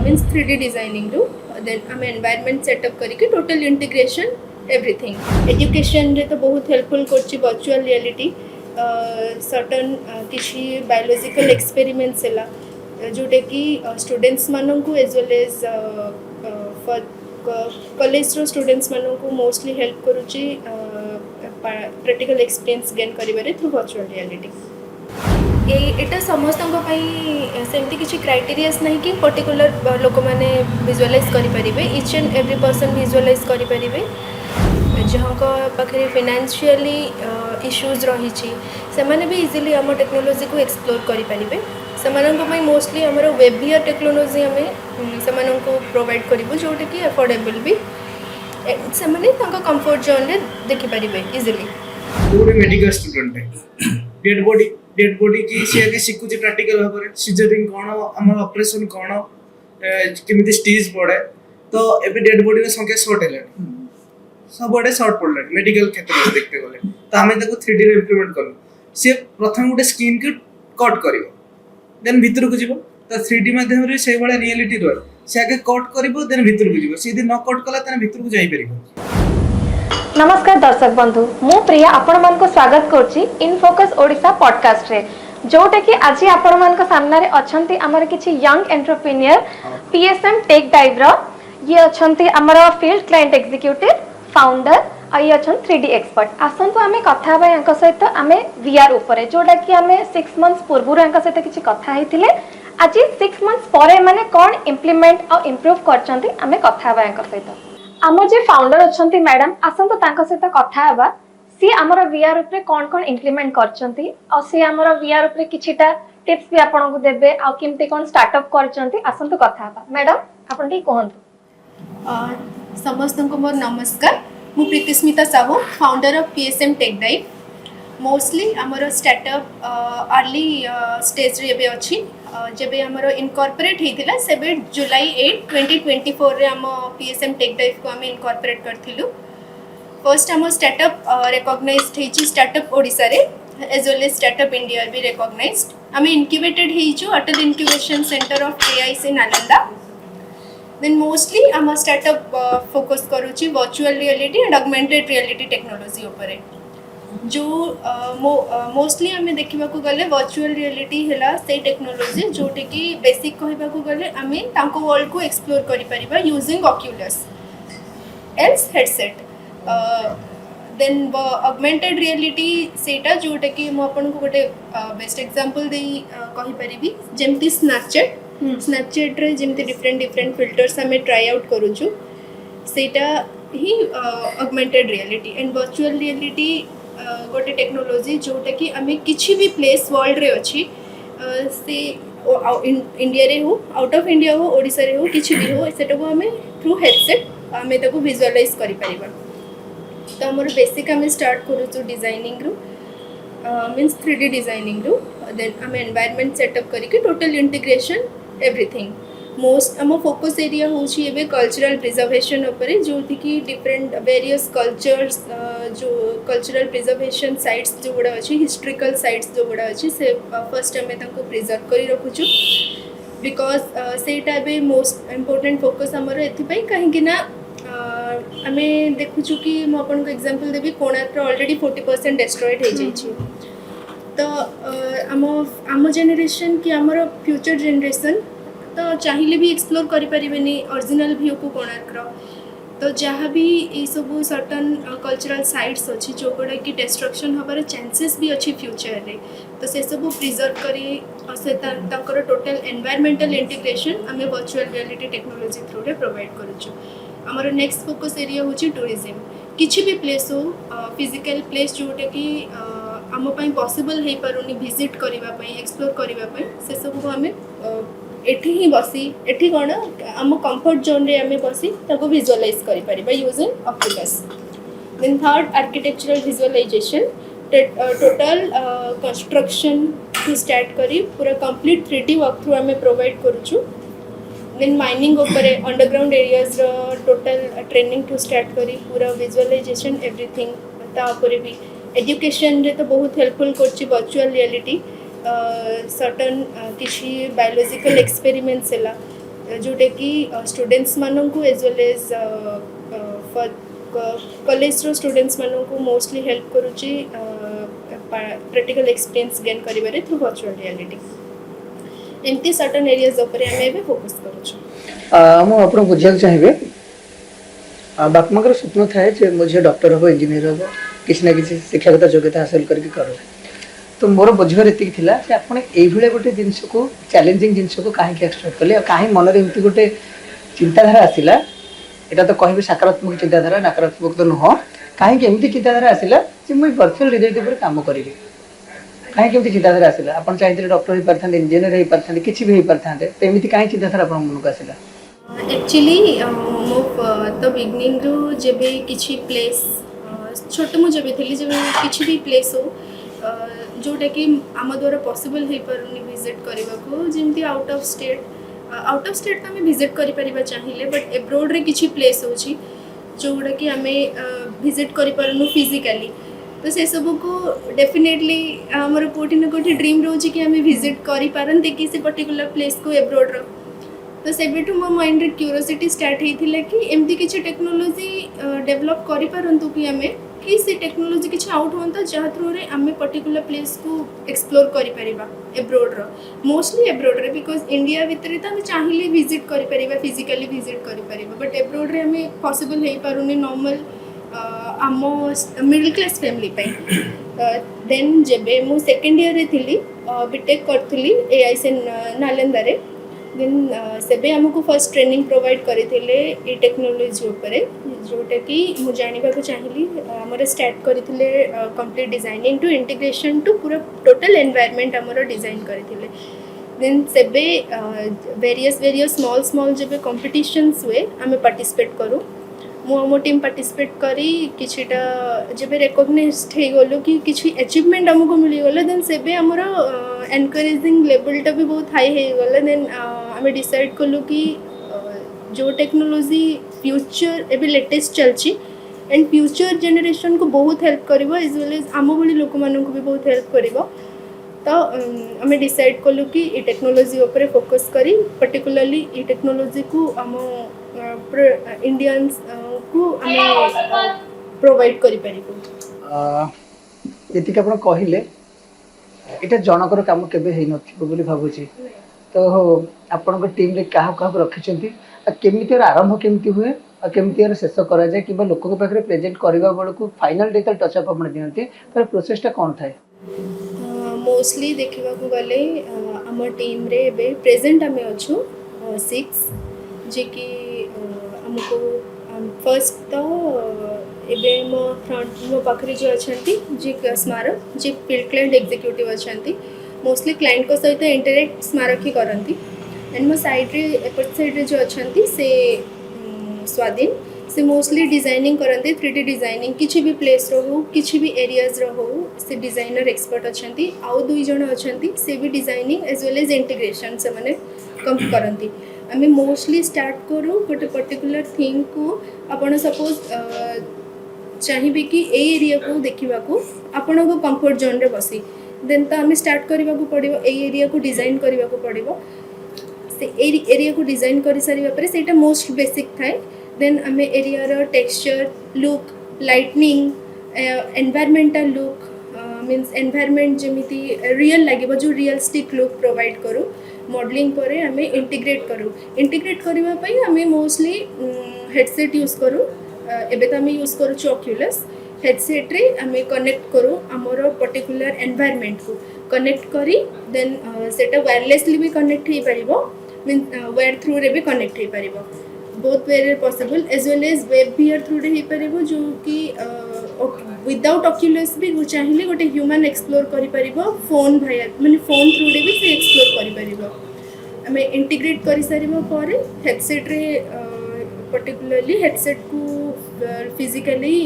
Means 3D designing रू then आम environment setup करके टोटल इंटीग्रेशन एवरीथिंग एजुकेशन रे तो बहुत हेल्पफुल करछि वर्चुअल रियलिटी सर्टन किसी बायोलॉजिकल एक्सपेरिमेंट्स है जोटा कि स्टूडेंट्स मानू as well as for college रो स्टूडेंट्स मानू मोस्टली हेल्प करुच्ची प्रैक्टिकल एक्सपीरियंस गेन करिबारे थ्रू वर्चुअल रियलिटी एटा समस्त सेमती किसी क्राइटेरियास नहीं कि पर्टिकुलर लोक मैंने विजुअलाइज करें each and every person visualize करें जहाँ पाखे फाइनेंशियली इश्यूज रही से मैंने भी इजिली आम टेक्नोलोजी को एक्सप्लोर करें से मोस्टली आम वेबियर टेक्नोलोजी आम से प्रोवाइड करूँ जोटा कि अफोर्डेबल भी से कंफर्ट जोन रे देखिपारे इजिली मेडिकल स्टूडेंट है डेड बॉडी की सी आगे शिखुची प्रैक्टिकल भाव में सिजरिंग कौन आम ऑपरेशन कौन केमिति स्टेज पड़े तो एबे डेड बॉडी रे संख्या शॉर्ट है सबडे शॉर्ट पड़ले मेडिकल क्षेत्र में देखते गले तो आमे ताको 3D रे इंप्लीमेंट करलो से प्रथम गोटे स्किन को कट करिवो देन भीतर को जीवो तो 3D माध्यम रे से वाला रियलिटी रह से आगे कट करिवो देन भीतर को जीवो सीधे न कट कला तने भीतर को जाई परिबो। नमस्कार दर्शक बंधु मु प्रिया आपण मान को स्वागत करछि इन फोकस ओडिशा पॉडकास्ट रे जोटे कि आज आपण मान को सामने रे अछंती हमर किछि young entrepreneur PSM Tech Dive रो ये अछंती हमर फील्ड क्लाइंट एग्जीक्यूटिव फाउंडर आई अछन 3D एक्सपर्ट आसंतु आमे कथा बा यांक सहित आमे वीआर ऊपर जोटा कि आमे 6 मंथ्स पूर्व यांक सहित किछि कथा हेतिले आज 6 मंथ्स परे माने कोन इंप्लीमेंट और इंप्रूव करचंती आमे कथा बा यांक सहित आम जे फाउंडर अछंती मैडम आसंतु तांक सहित कथा हेबा सी हमर वीआर ऊपर कोन कोन इंप्लीमेंट करचंती और सी हमर वीआर ऊपर किछिटा टिप्स भी आपन को देबे आ किमते कोन स्टार्टअप करचंती आसंतु कथा हेबा मैडम आपन टी कहंतु। समस्त को मोर नमस्कार मु Pritismita Sahoo founder of PSM Tech Dive mostly आमर स्टार्टअप अर्ली स्टेज रे अच्छी जब आमर इनकॉर्पोरेट होता से जुलाई 8 2024 रे आम पीएसएम टेक डाइव को आम इनकॉर्पोरेट करथिलु फर्स्ट आम स्टार्टअप रिकॉग्नाइज्ड होइछि स्टार्टअप ओडिशा रे as well as Startup India भी रिकॉग्नाइज्ड आम इनक्यूबेटेड होइछु Atal Incubation Centre of AIC Nalanda then mostly आम स्टार्टअप फोकस करुच्ची virtual reality and augmented reality technology उपरे जो मोस्टली आम देखा गले वर्चुअल रियलिटी है से टेक्नोलोजी जोटे कि बेसिक कहवा गले आम तांको वर्ल्ड को एक्सप्लोर करिपरिबा using Oculus else headset then augmented reality सेटा जोटा कि मु आपन को गोटे बेस्ट एग्जांपल दे कहि परिबी जेमती स्नैपचैट रे जेमती डिफरेंट फिल्टर्स आम ट्राई आउट करूछु सेटा ही augmented reality and virtual reality गोटे टेक्नोलोजी जोटा कि आम किसी भी प्लेस वर्ल्ड रे अच्छी से इंडिया रे हो आउट ऑफ इंडिया हो ओडिशा रे हो किसी भी हो सेटा को आम थ्रू हेडसेट आम ताको विजुअलाइज करि परिबा तो हमर बेसिक आम स्टार्ट करूछु डिजाइनिंग रू मीन्स 3D डिजाइनिंग रू देन आम एनवायरनमेंट सेटअप करके टोटल इंटीग्रेशन एवरीथिंग मोस्ट आम फोकस एरिया होची एबे कल्चरल प्रिजर्वेशन उपरे जो कि डिफरेंट वेरियस कल्चर्स जो कल्चरल प्रिजर्वेशन साइट्स जो गुड़ा अच्छी हिस्ट्रिकल साइट्स जो गुड़ा अच्छी से फर्स्ट आम ताको प्रिजर्व करी रखुछु बिकॉज सेटा एबे मोस्ट इम्पोर्टेंट फोकस हमर एथिपई कहीं ना आम देखुछु कि मु आपन को एग्जांपल देबी कोणार्क ऑलरेडी 40% डिस्ट्रॉयड हो जाइछि तो आम जेनेरेशन कि आमर फ्यूचर जेनेरेशन तो चाहिए भी एक्सप्लोर करें ओरिजिनल व्यू को कोणार्क तो जहाँ भी ये सब सर्टन कल्चरल साइट्स अच्छी जो गुड़ा कि डिस्ट्रक्शन हबार चांसेस भी अच्छी फ्यूचर रे तो से सब प्रिजर्व कर टोटल एनवायरमेंटल इंटीग्रेशन आम वर्चुअल रियलिटी टेक्नोलोजी थ्रू रे प्रोवाइड करूँ आमर नेक्स्ट फोकस एरिया होची टूरिज्म किसी भी प्लेस हो फिजिकल प्लेस जोटा कि आम पॉसिबल हो पारुनी विजिट करने एक्सप्लोर करने से सब को आम एठी ही बसी एठी कौन आम कंफर्ट जोन रे आम बसी ताको विजुअलाइज करिपरिबा using Oculus then third architectural visualisation total construction to start करी पूरा कंप्लीट 3D वर्क थ्रू आम प्रोवाइड करूछु देन माइनिंग उपरे underground areas total training to start करी पूरा विजुअलाइजेशन एवरीथिंग तापरे भी एजुकेशन रे तो बहुत हेल्पफुल करछि वर्चुअल रियलिटी सर्टन किसी बायोलॉजिकल एक्सपेरिमेंट्स है जोटा कि स्टूडेंट्स मानू as well as for college रो स्टूडेंट्स मानू मोस्टली हेल्प करुच्ची प्रैक्टिकल एक्सपीरियंस गेन करिबारे थ्रू वर्चुअल रियलिटी एमती सर्टन एरियाज ऊपर आम एबे फोकस करूछु। मु आपन बुझिया चाहिए बाप माँ स्वप्न थाए जे मुझे डॉक्टर हम इंजीनियर हम किसी ना किसी शिक्षागत योग्यता हासिल करके करूँ तो मोर बुझार एति थिला जे आपण एभले गोटे जिनस को चैलेंजिंग जिनस को कहीं एक्सपेक्ट कले कहीं मन में एमती गोटे चिंताधारा आसिला एटा तो कहबे सकारात्मक चिंताधारा नकारात्मक तो नुह कहीं एमती चिंताधारा आसिला जे मुई वर्चुअल रियलिटी पर काम करी कहीं केमती चिंताधारा आसिला आपण चाहिए डॉक्टर हो पारथांते इंजीनियर हो पारथांते किछि भी हो पारथांते तो एमती कहीं चिंताधारा आपण मन को आसिला एक्चुअली मो तो बिगनिंग रु जेबे किछि प्लेस छोट मु जेबे थली जेबे किछि भी प्लेस हो जोटा कि आम द्वारा पॉसिबल हो पारुनी विजिट करबा को जेमती आउट ऑफ स्टेट तो आम विजिट करि परिबा चाहिए बट एब्रोड रे किछि प्लेस होछि जोटा कि आम विजिट करि पारुनु फिजिकली तो से सब को डेफिनेटली आमर कोठी न कोठी ड्रीम रोची कि आम विजिट करि पारंते कि से पर्टिकुलर प्लेस को एब्रोड रो तो सेबेठू मो माइंड रे क्यूरियोसिटी स्टार्ट होइथिला कि एमती किछि टेक्नोलॉजी डेवलप करि पारंतु कि आमे कि से टेक्नोलॉजी किछि आउट होंता जहा थ्रू रे आमे पर्टिकुलर प्लेस को एक्सप्लोर करि परिबा एब्रोड रो मोस्टली एब्रोड रे बिकॉज इंडिया भितर त आमे चाहिले विजिट करि परिबा फिजिकली विजिट करि परिबा बट एब्रोड रे आमे पॉसिबल हेइ पारुनी नॉर्मल आम मिडिल क्लास फैमिली पे देन जेबे मु सेकंड ईयर रे थिली बीटेक करथली एआई से नालंदा रे देन सेबे हमको फर्स्ट ट्रेनिंग प्रोवाइड करथिले ए टेक्नोलॉजी ऊपर जोटा कि मु जानिबा को चाहिली हमर स्टार्ट करथिले complete designing to integration to पूरा टोटल एनवायरनमेंट हमर डिजाइन करथिले देन सेबे वेरियस स्मॉल जेबे कॉम्पिटिशन्स हुए आमे पार्टिसिपेट करू मो टीम पार्टिसिपेट करी किछिटा जेबे रिकॉग्नाइज्ड हे गलो कि किछि अचीवमेंट हमको मिली गलो देन सेबे हमर एनकरेजिंग लेवल टा भी बहुत हाई हे गलो देन आमे डिसाइड कलु कि जो टेक्नोलॉजी फ्यूचर एबे लेटेस्ट चलची एंड फ्यूचर जनरेशन को बहुत हेल्प करिवो एज वेल एज आम भली लोक मानन को भी बहुत हेल्प करिवो तो आमे डिसाइड कलु कि ए टेक्नोलॉजी ऊपर फोकस करी पर्टिकुलरली ए टेक्नोलॉजी को आम इंडियंस को आमे प्रोवाइड करि परिबो एतिक आपण कहिले एटा जनकर काम केबे हेइ नथिबो बोली भाबुची तो आपण टीम रे काहा काहा रखिछंती केमिति आरंभ केमिति हुए और केमिति शेष करा जाए कि लोक पाखे प्रेजेंट करबा बेल को फाइनल डिजिटल टचअप आपण दियंती तर प्रोसेसटा कोन थाए मोस्टली देखा गले आम टीम रे एबे प्रेजेंट आम अच्छु 6 जे कि आमको फर्स्ट तो एबे मो फ्रंट मो पाखरे जो अछंती जे स्मारक जे फील्ड क्लाइंट एग्जीक्यूटिव अछंती मोस्टली क्लाइंट को सहित इंटरेक्ट स्मारक ही करंती एंड मो साइड रे एपट साइड रे जो अछंती से स्वाधीन से मोस्टली डिजाइनिंग करते 3D डिजाइनिंग किसी भी प्लेस रो किसी भी एरियाज रो से डिजाइनर एक्सपर्ट अछंती आउ दुई जण अछंती से भी designing as well as integration से माने कम करंती आमे मोस्टली स्टार्ट करू गोटे पर्टिकुलर थिंग को आपण सपोज चाहिए कि ए एरिया को देखा को आपण को कंफर्ट जोन रे बसी देन तो आमे स्टार्ट करबा को पड़िबो ए एरिया को डिजाइन करबा को पड़िबो से एरिया को डिजाइन कर सारिबा परे सेटा मोस्ट बेसिक थाए देन आमे एरिया रो texture look lightning environmental look means environment जमिति रियल लागिबो जो रियलिस्टिक लुक प्रोवाइड करू मॉडलिंग परे आमे इंटीग्रेट करबा पई आमे मोस्टली हेडसेट यूज करू एबे त आमे यूज करू ऑक्यूलस हेडसेट रे आमे कनेक्ट करू हमरो पर्टिकुलर एनवायरमेंट को कनेक्ट करी देन सेटा वायरलेसली भी कनेक्ट हे परिबो मीन वायर थ्रू रे भी कनेक्ट हे परिबो both way possible as well as web VR through रे हे परिबो जो कि विदाउट ऑक्यूलस भी चाहिए गोटे ह्यूमन एक्सप्लोर करि परिबो फोन भाया माने फोन थ्रू रे भी से एक्सप्लोर करि परिबो आमे इंटीग्रेट करि सारिबो परे हेडसेट रे पर्टिकुलरली हेडसेट को फिजिकली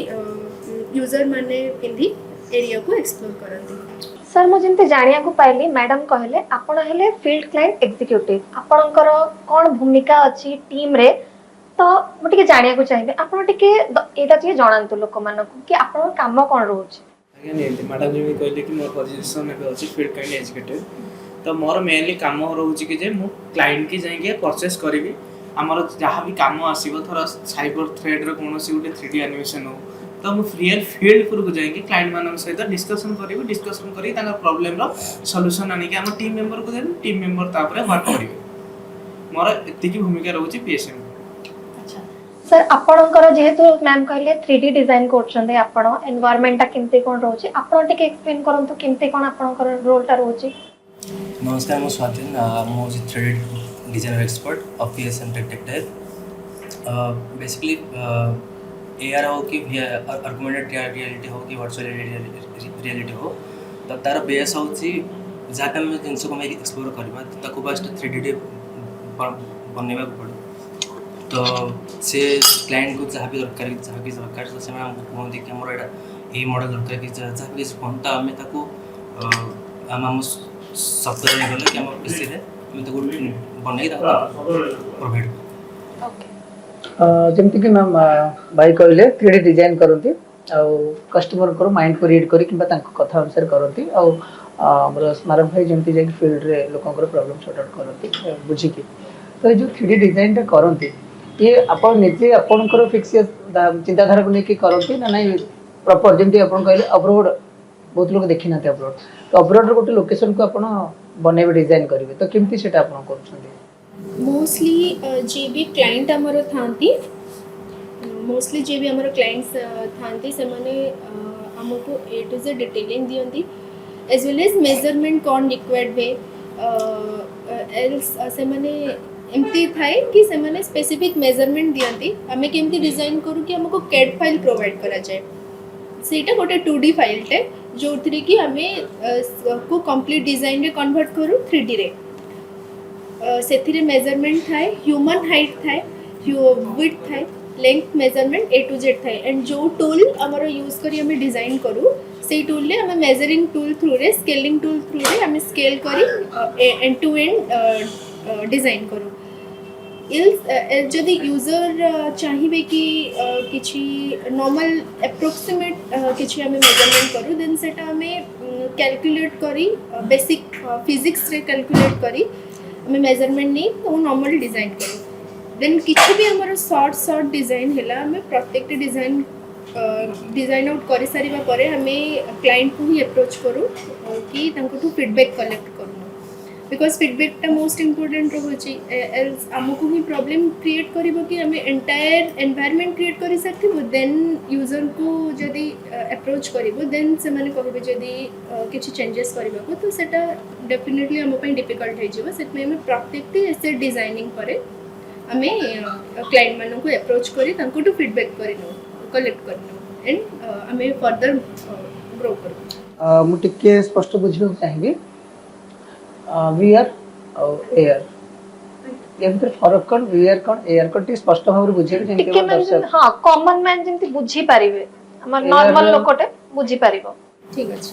यूजर माने पिंधी एरिया को एक्सप्लोर करंती सर मु जंते जानिया को पाइली मैडम कहले आपण हेले फील्ड क्लाइंट एग्जीक्यूटिव आपणकर कोन भूमिका अछि टीम रे तो मोटिके जानिया को चाहिए आपण टिके एटा टिके जणांतु लोक मानको कि आपण काम कोन रहउछ आगे नहीं मैडम जी कहले कि मोर पोजीशन में अछि फील्ड क्लाइंट एग्जीक्यूटिव तो मोर मेनली काम रोचे कि मु क्लाइंट की जाइए परचेस करी आमर जहाँ भी काम आसो थोड़ा साइबर थ्रेड कौन गोटे 3D एनिमेशन हो तो मुझे रियल फील्ड को जाइए क्लाइंट मान सहित डिस्कसन करी डिस्कसन करी प्रॉब्लम सॉल्यूशन आनिक आम टीम मेंबर को देनी टीम मेंबर तापर वर्क करेंगे मोर एति भूमिका रोचे पीएसएम। सर आपणकर जेहेतु मैम कहले 3D डिजाइन करछन्ते आपण एनवायरनमेंट केमते कोन रहउची आपण टिके एक्सप्लेन करंतु केमते कोन आपणकर रोल ता रहउची। नमस्कार मो स्वाधीन मो 3D designer expert of PSM tech type basically AR हो कि ऑगमेंटेड रियलिटी हो कि वर्चुअल रियलिटी हो तो तार बेस होची जाके हम जिनस को एक्सप्लोर करबा ताको फर्स्ट 3D बननेबा पड़ो तो से क्लाइंट को जहाँ भी दरकार तो से कहते कि मोर ये मॉडल दरकार कि जहाँ भी फोन तो आम ताको आम सफ्टवेयर गले कि आम पीसी रे हम ताको बनई प्रोवाइड जमती कि मैम भाई कहले 3D डिजाइन करती कस्टमर को माइंड को रीड करी किंबा तांको कथा अनुसार करती आमर स्मारक भाई जमती जाकि फील्ड रे लोकंकर प्रॉब्लम सॉर्ट आउट करती बुझिकी तो ये जो 3D डिजाइन टा करती ये आपण निजे आपणकर फिक्स चिंताधारा को लेकिन करती ना नहीं प्रॉपर जमती आपण कहले अब्रोड बहुत लोग देखी ना अब्रोड तो अब्रोड रो गोटे लोकेशन को आपण बनेबे डिजाइन करिवे तो केमती सेटा आपण करछन्ती मोस्टली जे भी क्लाइंट आमर थांती मोस्टली जे भी आमर क्लाइंट्स थांती से माने हमको ए टू जेड डिटेलिंग दियंती एज वेल एज मेजरमेंट कौन रिक्वायर्ड वे एल्स से माने एमती थाए कि से माने स्पेसिफिक मेजरमेंट दियंती हमें केमती डिजाइन करू कि हमको कैड फाइल प्रोवाइड करा जाए सेटा गोटे 2D फाइल टे जो थ्री कि हमें को कंप्लीट डिजाइन रे कन्वर्ट करू 3D रे से मेजरमेंट थाए ह्यूमन हाइट थाए विड्थ थाए length measurement A to Z थाए एंड जो टूल आमर यूज करी हमें डिजाइन करू से टूल ले हमें मेजरिंग टूल थ्रू रे स्केलिंग टूल थ्रू रे हमें स्केल करी एंड टू एंड डिजाइन करू जदि यूजर चाहिए कि किछि नॉर्मल एप्रोक्सीमेट किछि हमें मेजरमेंट करू देन सेटा हमें कैलकुलेट करी बेसिक फिजिक्स रे कैलकुलेट करी हमें मेजरमेंट नहीं तो नॉर्मल डिजाइन करूँ देन किसी भी हमारा शॉर्ट डिजाइन है हमें प्रत्येक डिजाइन डिजाइन आउट कर सारिबा परे हमें क्लाइंट को ही अप्रोच करूँ कि तांको फीडबैक कलेक्ट करूँ बिकॉज फीडबैक टा मोस्ट इम्पोर्टेंट रोचे एल्स आमको ही प्रॉब्लम क्रिएट करिबो कि हमें एंटायर एनवायरनमेंट क्रिएट करि सकथिबो देन यूजर को जदि अप्रोच करिबो देन से माने कहबे जदि किछि चेंजेस करिबो तो सेटा डेफिनेटली हम पे डिफिकल्ट हो जिवो सेट में प्रत्येक ऐसे डिजाइनिंग करे हमें क्लाइंट मानन को अप्रोच करी तांको टू फीडबैक करिनो कलेक्ट करनो एंड हमें फर्दर ग्रो करू मु टिके स्पष्ट बुझिबो चाहिबी वीआर और एआर ये भीतर फरक कोन वीआर कोन एआर कोन टी स्पष्ट भाव रे बुझे जेंति टिके मैन हां कॉमन मैन जेंति बुझी पारिबे हमर नॉर्मल लोकटे बुझी पारिबो ठीक अछि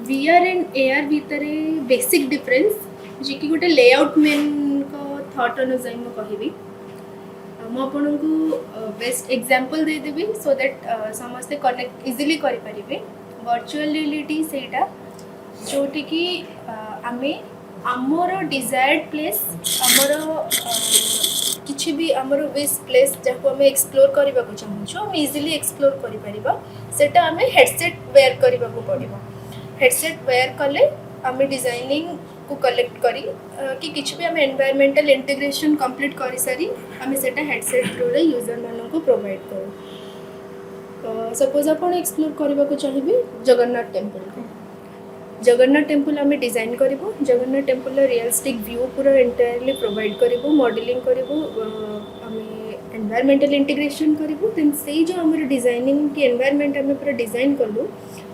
वीआर एंड एआर भीतरे बेसिक डिफरेंस जे कि गोटे लेआउट मैन को थॉट अनुसार म कहिबी म आपन को best example they Devi so that समस्त कनेक्ट इजीली करि परिबे वर्चुअल रियलिटी सेटा जोटी कि आमे आमर डिजायर्ड प्लेस आमर किछि भी आमर विश प्लेस जाको हमें एक्सप्लोर करबा को चाहू हम इजीली एक्सप्लोर करि परिबा सेटा हमें हेडसेट वेयर करबा को पड़िबो हेडसेट वेयर कले हमें डिजाइनिंग को कलेक्ट करी कि किछि भी हमें एनवायरमेंटल इंटीग्रेशन कंप्लीट करि सारी हमें सेटा हेडसेट थ्रू रे यूजर मानन को प्रोवाइड करू सपोज आपण एक्सप्लोर करबा को चाहिबे जगन्नाथ टेंपल जगन्नाथ टेम्पल आम डिजाइन करूँ जगन्नाथ टेम्पल रियलिस्टिक व्यू पूरा एंटायरली प्रोवाइड करूँ मॉडलिंग करूँ आम एनवायरमेंटल इंटीग्रेशन करूँ देन से जो आम डिजाइनिंग की एनवायरमेंट आम पूरा डिजाइन कलु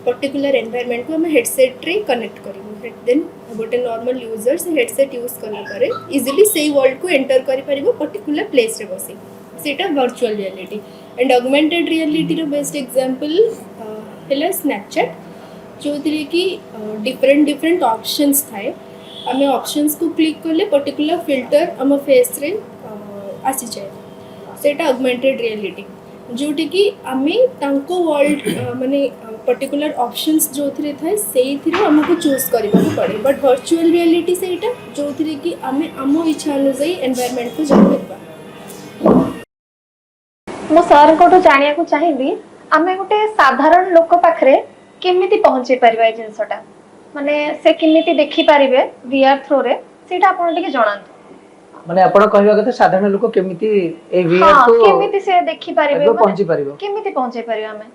पर्टिकुलर एनवायरमेंट को आम हेडसेट रे कनेक्ट करूँ देन गोटे नॉर्मल यूजर से हेडसेट यूज कला इजिली से वर्ल्ड को एंटर कर पर्टिकुलर प्लेस रे बसी सेटा virtual reality and augmented reality रो बेस्ट एग्जांपल है स्नैपचैट जो थी कि डिफरेंट ऑप्शंस थाए आम ऑप्शंस को क्लिक कले पर्टिकुलर फिल्टर आम फेस रे आसी जाए सेटा ऑगमेंटेड रियलिटी जोटी कि आमे तांको वर्ल्ड माने पर्टिकुलर ऑप्शंस जो थिरे थाए सेही थिरे हमको चूज करबा पड़े बट वर्चुअल रियलिटी सेटा जो थिरे कि आमे आमो इच्छा अनुसार एनवायरनमेंट को जान परबा। मु सर को जानिया को चाहिबी आमे गोटे साधारण लोक पाखरे केमिति पहुंचे परिबा ए जिंसटा माने से केमिति देखि परिबे वीआर थ्रू रे सेटा आपण टिके जणांतु माने आपण कहबा कथा साधारण लोक केमिति ए वीआर हाँ, को केमिति से देखि परिबे आगो पहुंची परिबो केमिति पहुंचे परिबे आमे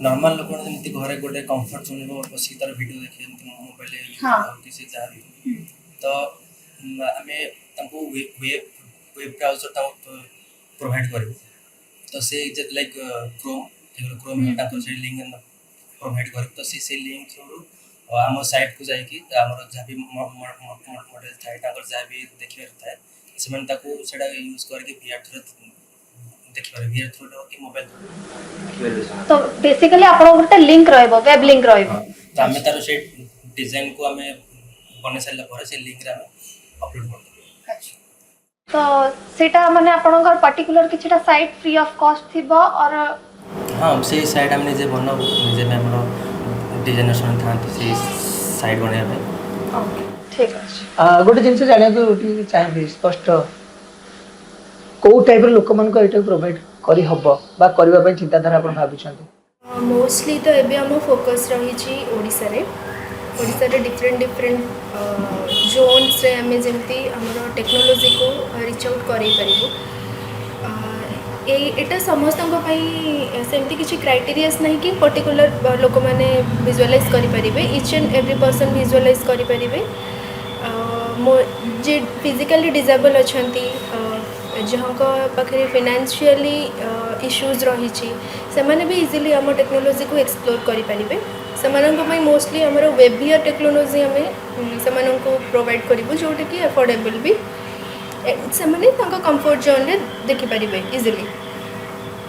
नॉर्मल लोक जेमती घरे गोटे कंफर्ट जोन रो बसी तार वीडियो देखे जेमती मोबाइल हाँ। किसी जा भी तो आमे तांको वेब ब्राउजर ता प्रोवाइड करबो तो से लाइक क्रोम तांको से लिंक प्रोवाइड करबो तो से लिंक थ्रू आम साइट को जाइए आमर जहाँ भी मॉडल थाए जहाँ भी देखिए थाए से यूज करके वीआर थ्रू देखिए वीआर थ्रू कि मोबाइल तो बेसिकली आपण गोटे लिंक रहबो वेब लिंक रहबो तो आमे तार से डिजाइन को आमे बने साइला पर से लिंक रे आमे अपलोड कर तो सेटा माने आपण पर्टिकुलर किछटा साइट फ्री ऑफ कॉस्ट थिबो और हाँ से साइट हमने जे बनो जे में हमरो डिजाइनर सन था से साइट बने पे ओके ठीक अछि गोटे जिनसे जानिया को चाहिए स्पष्ट को टाइप लोक मन को एटा प्रोवाइड करी हबो बा करबा पय चिंताधारा आपण भाबिछंती मोस्टली तो एबे हम फोकस रही छी ओडिसा रे डिफरेंट जोन्स रे हमें जेमती हमर टेक्नोलॉजी को रीच आउट करै परिबो एटा समस्त सेमती किसी क्राइटेरियास नहीं कि पर्टिकुलर लोक मैंने विजुअलाइज करें each and every person visualize करें जे फिजिकली डिजेबल अच्छा जहाँ पाखे फाइनेंशियली इश्यूज रही से माने भी इजिली आम टेक्नोलॉजी को एक्सप्लोर करें से मोस्टली आमर वेबियर टेक्नोलॉजी आम से प्रोवाइड करूँ जोटा कि अफोर्डेबल भी से माने कंफर्ट जोन रे देखि परिबे इजिली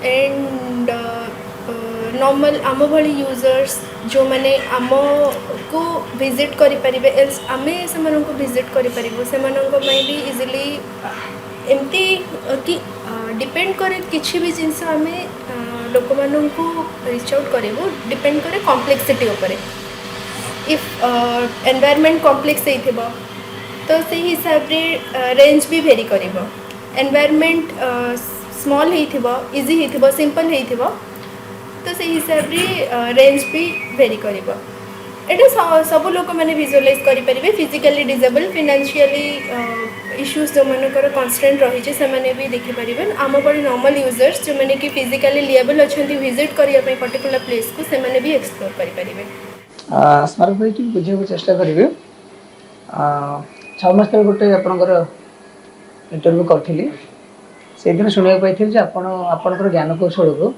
एंड नॉर्मल आम भली यूजर्स जो माने आम को विजिट करि परिबे एल्स आमे से मानन को विजिट करि परिबो से मानन को पई भी इजिली एमती कि डिपेंड करे किछि भी जिंस आमे लोक मानन को रीच आउट करबो डिपेंड करे कॉम्प्लेक्सिटी ऊपर इफ एनवायरनमेंट कॉम्प्लेक्स हेथिबो तो से हिसाब रे रेंज भी वेरी करिबो एनवायरनमेंट स्मॉल हेथिबो इजी हेथिबो सिंपल हेथिबो तो से हिसाब रे रेंज भी वेरी करिबो एटा सब लोक माने विजुअलाइज करि परिबे फिजिकली डिसेबल फाइनेंशियली इश्यूज जो मनकर कन्स्ट्रेंट रही छे से माने भी देखि परिबे आम बड़ी नॉर्मल यूजर्स जो माने कि फिजिकली लिएबल अछंती विजिट करिया पे पर्टिकुलर प्लेस को से माने भी एक्सप्लोर करि परिबे स्मारक भाई कि बुझे को चेष्टा करिवे 6 मास तक गोटे आपनकर इंटरव्यू करथिली से दिन सुनिया पाइथिल जे आपनकर ज्ञान कौशल को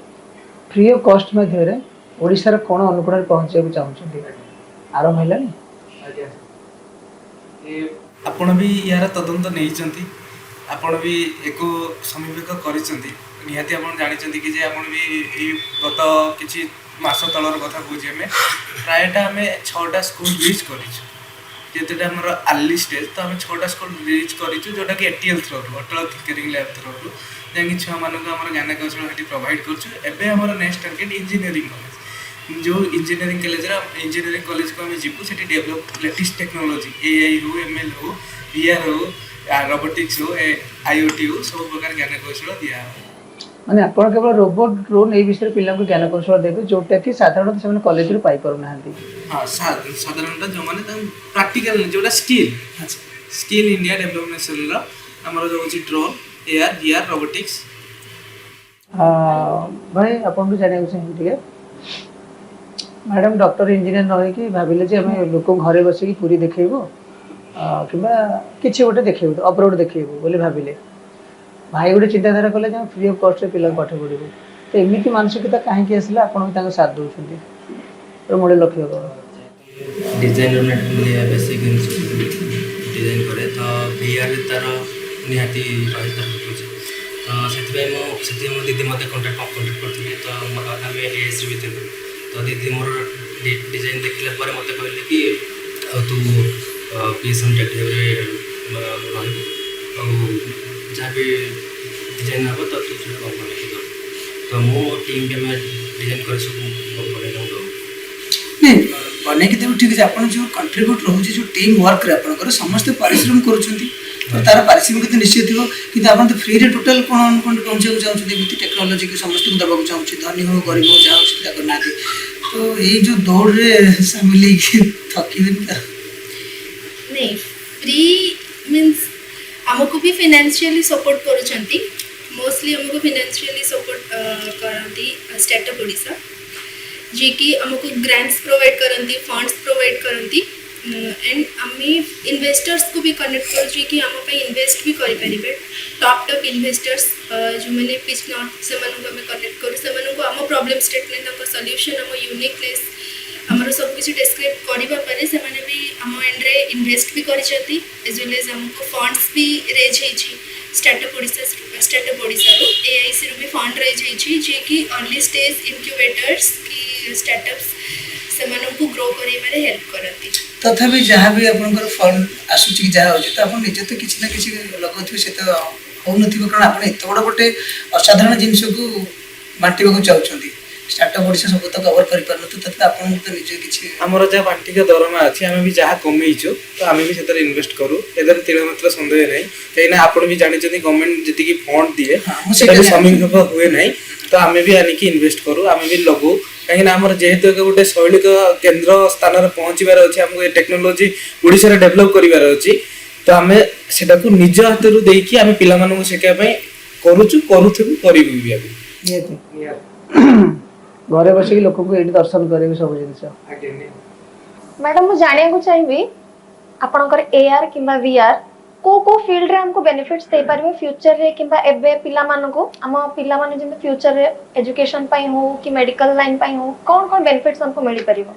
फ्री ऑफ कॉस्ट मध्यरे ओडिसा रे कोन अनुकूल पहुंचे को चाहउछथि आरंभ हैलानी आपण भी यार तदंत नहीं आपण भी एक समीक्षा करिसंती निहाती आपण जानिसंती कि जे आपण भी गत किछि मास तलर कथा बुझे में प्रायटा हमें 6टा स्कूल रीच करिछु जेतेटा हमर अर्ली स्टेज तो हमें 6टा स्कूल रीच करिछु जोटा कि एटीएल थ्रू अटल थिंकिंग लैब थ्रू जेंगी छुआ मानक हमर ज्ञान कौशल हेटी प्रोवाइड करछु एबे हमर नेक्स्ट टारगेट इंजीनियरिंग कॉलेज जो इंजीनियरिंग कॉलेज को हमें जीवु सेठी डेवलप लेटेस्ट टेक्नोलॉजी एआई हो एमएल हो वीआर हो रोबोटिक्स हो आईओटी हो सब प्रकार ज्ञान कौशल दिया माने आपण केवल रोबोट ड्रोन ए विषय पिला को ज्ञान कौशल देबे जोटा कि साधारणतः से कॉलेज रे पाई परु नाहंती हां साधारणतः जो माने प्रैक्टिकल जोटा स्किल इंडिया डेवलपमेंट सेल रा हमर जो होची ड्रोन एआर वीआर रोबोटिक्स भाई आपण को जाने चाहिए मैडम डॉक्टर इंजीनियर न कि भाविले जे हमें लोक घरे बस की पूरी देखेबो किबा किछि गोटे देखेबो अपलोड देखेबो बोले भाविले भाई गोटे चिंताधारा कले जे फ्री ऑफ कॉस्ट रे पिला पाठ पढिबो तो एमिति मानसिकता काहे कि आसला आपण तांको साथ दोछुंती तो मोले लक्ष्य करो डिजाइनर नेट लिए बेसिक डिजाइन करे तो वीआर तार निहाती रही तो से मो दीदी मत कांटेक्ट करथि तो आम एएस भी थे तो दीदी मोर डिजाइन देखला पर मत कहले कि तू पीएसएम टेक रे रही जहाँ भी डिजाइन हम तो तू कंपनी तो मो टीम के मैं डिजाइन कर सकूं बनेगा तो नहीं बने के ठीक है आपन जो कंट्रीब्यूट रहउछि जो टीम वर्क रे आपन कर समस्त परिश्रम करूछंती तो तार पारिश्रमिक तो निश्चित हो कि आपन तो फ्री रे टोटल कोन कोन पहुंचे चाहछथि बिति टेक्नोलॉजी के समस्त को दबाक चाहछथि धनी हो गरीब हो जाओ सेटा करना दे तो ये जो दौड़ रे शामिल थकी नहीं फ्री मीन्स हमको भी फाइनेंशियली सपोर्ट करूछंती मोस्टली हमको फाइनेंशियली सपोर्ट करंती स्टार्टअप ओडिशा जे कि हमको ग्रांट्स प्रोवाइड करंती फंड्स प्रोवाइड करंती एंड आमी इन्वेस्टर्स को भी कनेक्ट कर जे कि हम पे इन्वेस्ट भी करि परिबे टॉप इन्वेस्टर्स जो माने पिच नॉट से मानु को हमें कनेक्ट कर से मानु को हम प्रॉब्लम स्टेटमेंट हम सॉल्यूशन हम यूनिकनेस हमरो सब कुछ डिस्क्राइब करबा पारे से माने भी हम एंड रे इन्वेस्ट भी करि छथि एज वेल एज हमको फंड्स भी रेज है छी स्टार्टअप ओडिशा रो एआईसी रो भी फंड रेज है छी जे कि अर्ली स्टेज इनक्यूबेटर्स की स्टार्टअप्स सेମାନଙ୍କୁ ग्रो करिबारे हेल्प करती तथापि जहाँ भी आपनकर फंड आसुची जहाँ होची तो आपन निजे तो किछि ना किछि लगौथिबे से तो हो नथिबो कारण आपन एत बड़ गोटे असाधारण जिंस को बांटिबा को चाहउछंती स्टार्टअप ओडिशा सब तो कवर करि परन तो तत आपन तो निजे किछि हमर जे बांटिका दरमा अछि हमें भी जहाँ कमेइछु तो हमें भी सेतर इन्वेस्ट करू एदर तिले मात्र संदेह नै कहिना आपन भी जानि जति गवर्नमेंट जति की फंड दिए सेटा समीक्षक हुए नै तो हमें भी आनि की इन्वेस्ट करू हमें भी लगू कहीं आमर जेहेतु गोटे शैलिक केन्द्र स्थान पहुँचार अच्छे आमको टेक्नोलोजी ओडिशा रे डेवलप करिवार अछि तो आमे सेटा को निज हाथरू देकी आमे पिला मानू शिखाई करूछु करूथु करिबु भी आगे घरे बस लोक को एटी दर्शन करे सब जिन मैडम मु जानिया को चाहिए आपनकर एआर किंबा वीआर को फील्ड रे हमको बेनिफिट्स दे पारिबे फ्यूचर रे किंबा एबे पिला मानु को हम पिला मानु जिन फ्यूचर रे एजुकेशन पाई हो कि मेडिकल लाइन पाई हो कौन बेनिफिट्स हमको मिली परिबो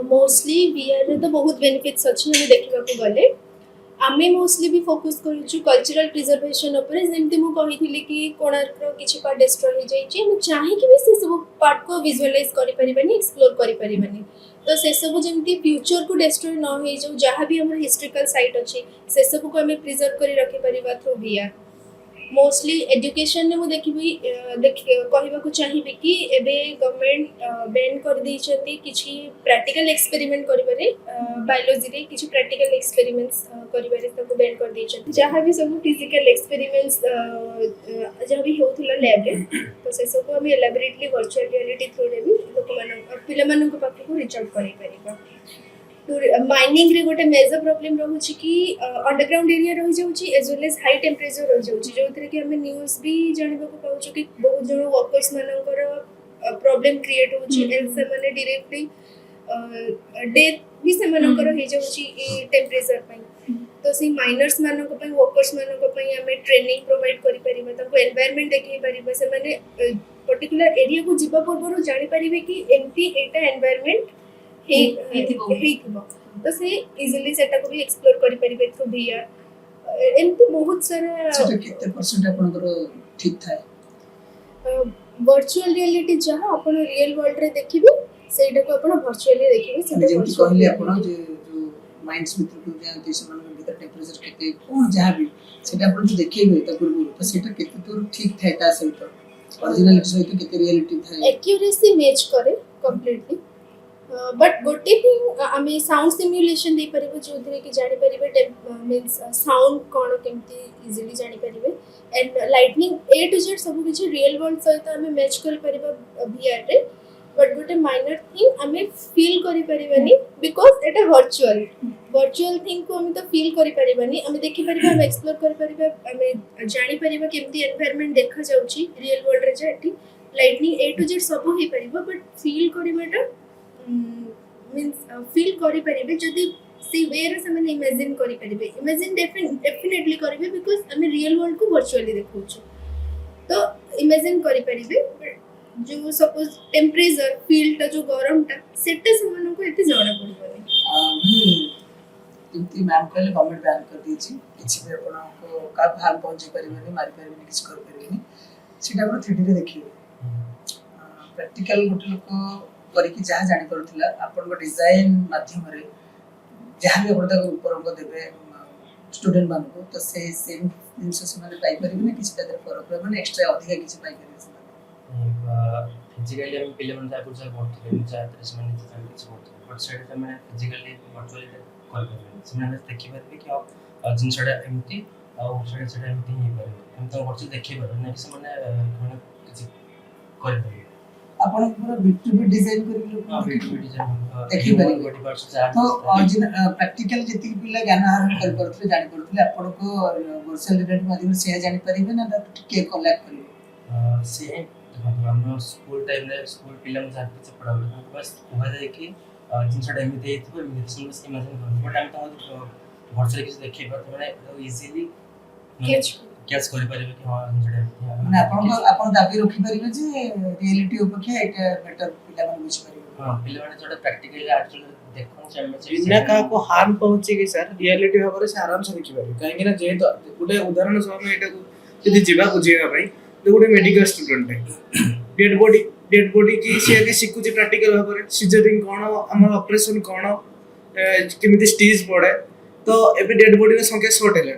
मोस्टली वीआर रे तो बहुत बेनिफिट्स अछि हम देखिबा को गले आमे मोस्टली भी फोकस करूछु कल्चरल प्रिजर्वेशन ऊपर जेमति मु कहिथिली कि कोणार्क रो किछि पार्ट डिस्ट्रॉय हो जाई छी मु चाहि कि भी से सब पार्ट को विजुअलाइज करि परिबनी एक्सप्लोर करि परिबनी तो से सब जेमति फ्यूचर को डिस्ट्रॉय न हो जाऊ जहाँ भी हमर हिस्टोरिकल साइट अछि से सब को हमें प्रिजर्व करि रखि परिबा थ्रू वीआर मोस्टली एजुकेशन ने मु देखिबी कहबा को चाहिबी कि एबे गवर्नमेंट बैन कर दै छथि किछि प्रैक्टिकल एक्सपेरिमेंट करिबारे बायोलॉजी रे किछि प्रैक्टिकल एक्सपेरिमेंट्स करिबारे सब बैन कर दै छथि जहाँ भी सब फिजिकल एक्सपेरिमेंट्स जहाँ भी होथुला लैब रे तो से सब हम एलाबोरेटली वर्चुअल रियलिटी थ्रू रे भी लोक मान पिला मान को पाखे को रीच आउट करि परिबा माइनिंग रे गोटे मेजर प्रॉब्लम रहउछि कि अंडरग्राउंड एरिया रहि जाउछि as well as high temperature रहि जाउछि जोथरे कि हमें न्यूज़ भी जानिबा को पाउछु कि बहुत जण वर्कर्स मानकर प्रॉब्लम क्रिएट होछि एल्स माने डायरेक्टली डेथ भी से मानकर हे जाउछि ए टेम्परेचर पई तो से माइनर्स मानक पई वर्कर्स मानक पई हमें ट्रेनिंग प्रोवाइड करि परिबा ताको एनवायरनमेंट देखि परिबा से माने पर्टिकुलर एरिया को जिबा पूर्व जानि परिबे कि एमती एटा एनवायरनमेंट तो से इजीली सेटा को भी एक्सप्लोर करि परिबे थ्रू वीआर एमती बहुत सारा सेटा किते परसेंट आपनकर ठीक थाए वर्चुअल रियलिटी जहां अपन रियल वर्ल्ड रे देखिबे सेटा को अपन वर्चुअली देखिबे सेटा जेंति कहले अपन जे जो माइंड्स भीतर को जानते समान भीतर टेम्परेचर केते कोन जहां भी सेटा अपन जो देखिबे त पूर्व तो सेटा केते दूर ठीक थाए ता सहित ओरिजिनलिटी सहित केते रियलिटी थाए एक्यूरेसी मैच करे कंप्लीटली बट गोटे थिंग आमे साउंड सिमुलेशन दे परिबो जोथरे कि जानि परिबे मींस साउंड कोन केमती इजीली जानि परिबे and lightning A to Z सब कुछ रियल वर्ल्ड सहित आमे मैच कर परिबा वीआर रे बट गोटे माइनर थिंग आमे फील करि परिबानी बिकॉज़ एटा वर्चुअल थिंग को हम तो फील करि परिबानी आमे देखि परिबा हम एक्सप्लोर करि परिबा आमे जानि परिबा केमती एनवायरनमेंट देखा जाउची रियल वर्ल्ड रे जेटी लाइटनिंग ए टू जेड सब हे परिबा बट फील करिबाटा मींस फील करि परिबे जदी सी वे रे से माने इमेजिन करि परिबे इमेजिन डेफिनेटली करिबे बिकॉज़ हमें रियल वर्ल्ड को वर्चुअली देखौछु तो इमेजिन करि परिबे जो सपोज टेम्परेचर फील्ड जो गरमटा सेटे समान को एते जाना पड़बनी किंतु मैम कहले गवर्नमेंट बैन कर दीची किछि भी अपन को का भाग पहुंची परिबनी मारि परिबनी किछ कर परिबनी सेटा अपन 3D रे देखियो प्रैक्टिकल गोटे लोक करिकि जहाँ जानि पड़ुथिला अपन को डिजाइन माध्यम रे जहाँ भी अपन तक ऊपर को देबे स्टूडेंट मान को तो से सेम जिंस से माने पाई परिबे ना किछि तरह फरक माने एक्स्ट्रा अधिक किछि पाई परिबे फिजिकाली हम पिले मन जापुर जा पढ़ते जात्रे से मन निजे जाके किछ पढ़ते बट सेटा मैं फिजिकाली वर्चुअली कर पारे से मैं देखि पारे कि जिनसटा एमती सेटा एमती ही पारे हम तो वर्चुअली देखि पारे ना से माने किछ कर पारे आपण पूरा बिट डिजाइन करी वीडियो डिजाइन देखि पारे बॉडी पार्ट्स जा तो ऑरिजिनल प्रैक्टिकल जति पिला ज्ञान आहरण कर परथले जानि परथले आपण को वर्चुअल रियलिटी माध्यम से जानि परिबे ना के कलेक्ट करिवे से हम स्कूल टाइम रे स्कूल पिला में जाके से पढ़ा बस वहा जाए कि जिनसटा एमती हेतु एमती से इमेजिन कर बट हम तो वर्चुअली किछ देखि पारे माने इजीली कैच करि पारे कि हां जिनसटा माने आपण दाबी रखि परिबे जे रियलिटी अपेक्षा एटा बेटर पिला मन बुझ परिबे हां पिला माने जोटा प्रैक्टिकली एक्चुअली देखन चाहिए बिना का को हार्म पहुंचे कि सर रियलिटी भाବରେ से आराम से देखि पारे काहे कि ना जे तो गुटे उदाहरण समय एटा को यदि जीवा बुझेगा भाई तो गुटे मेडिकल स्टूडेंट है डेड बॉडी की से आगे सिकुची प्रैक्टिकल भाବରେ सिजरिंग कोन हमर ऑपरेशन कोन केमिति स्टेज पड़े तो एबे डेड बॉडी रे संख्या शॉर्ट हेले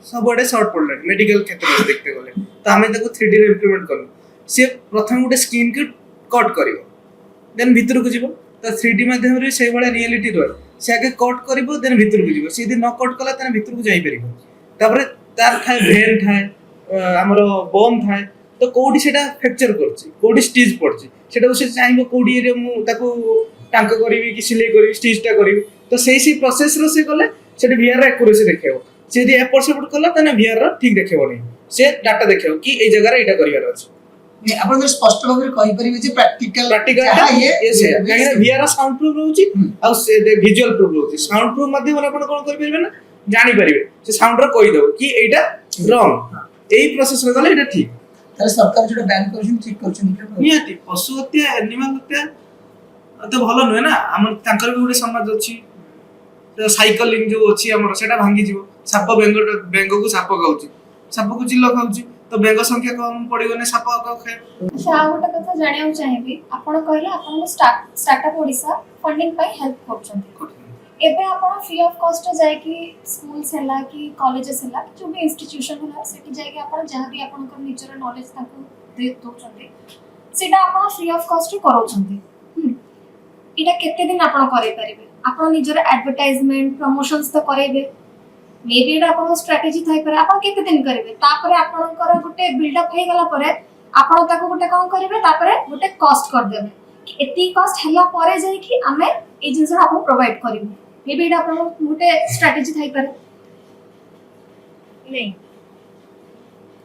सब बड़े शॉर्ट पड़ले मेडिकल क्षेत्र में देखते गले तो हमें ताको 3D रे इंप्लीमेंट करलो से प्रथम गुटे स्किन को कट करिवो देन भीतर को जीवो तो 3D माध्यम रे से बडा रियलिटी रो से आगे कट करिवो देन भीतर को जीवो से यदि न कट कला तने भीतर को जाई परिबो तापर तार थाए भेन थाए हमरो बोन थाए तो कोडी सेटा फ्रैक्चर करछि कोडी स्टिच पड़छि सेटा से चाहेबो कोडी रे मु ताको टांक करिवि कि सिलाई करिवि स्टिचटा करिवि तो सेही प्रोसेस रो से गले सेटा वीआर रे एक्यूरेसी देखेबो से यदि एपट सेपट कला तने वीआर रो ठीक देखेबो नै से डाटा देखेबो कि ए जगह रे एटा करिवार अछि आपण जो स्पष्ट भाव रे कहि परिबे जे प्रैक्टिकल ये से काहे वीआर रो साउंड प्रूफ रहउछि आ से विजुअल प्रूफ रहउछि साउंड प्रूफ माध्यम रे आपण कोन करि परिबे ना जानि परिबे से साउंड रो कहि दो कि एटा रॉन्ग एई प्रोसेस रे गले एटा ठीक तर सरकार जो बैन करछन ठीक करछन नियति पशु हत्या एनिमल हत्या तो भलो नुहे ना हमर तांकर भी गुटे समाज अछि तो साइकिलिंग जो अछि हमर सेटा भांगी जीवो साप बेंग को साप खाउछि साप को चिल्लो खाउछि तो बेंग संख्या कम पड़िगने साप का खाए अच्छा गोटे कथा जानिया चाहिए आपण कहले आपण स्टार्टअप ओडिसा फंडिंग पई हेल्प करछन एबे आपण फ्री ऑफ कॉस्ट जाय कि स्कूल्स हला कि कॉलेजेस हला कि जो भी इंस्टीट्यूशन हला सेठी जाय कि आपण जहां भी आपण को निजर नॉलेज ताको दे दोछन्ते सेटा आपण फ्री ऑफ कॉस्ट करोछन्ते इटा केते दिन आपण करे परिबे आपण निजर एडवर्टाइजमेंट प्रमोशंस तो करेबे मे बी इटा आपण स्ट्रेटजी थाई पर आपण केते दिन करबे तापर आपणकर गुटे बिल्ड अप हे गला परे आपण ताको गुटे काम करबे तापर गुटे कॉस्ट कर देबे कि एती कॉस्ट हला परे जाय कि हमें ए जिंस आपण प्रोवाइड करिबे मे बी इटा आपण गुटे स्ट्रेटजी थाई पर नहीं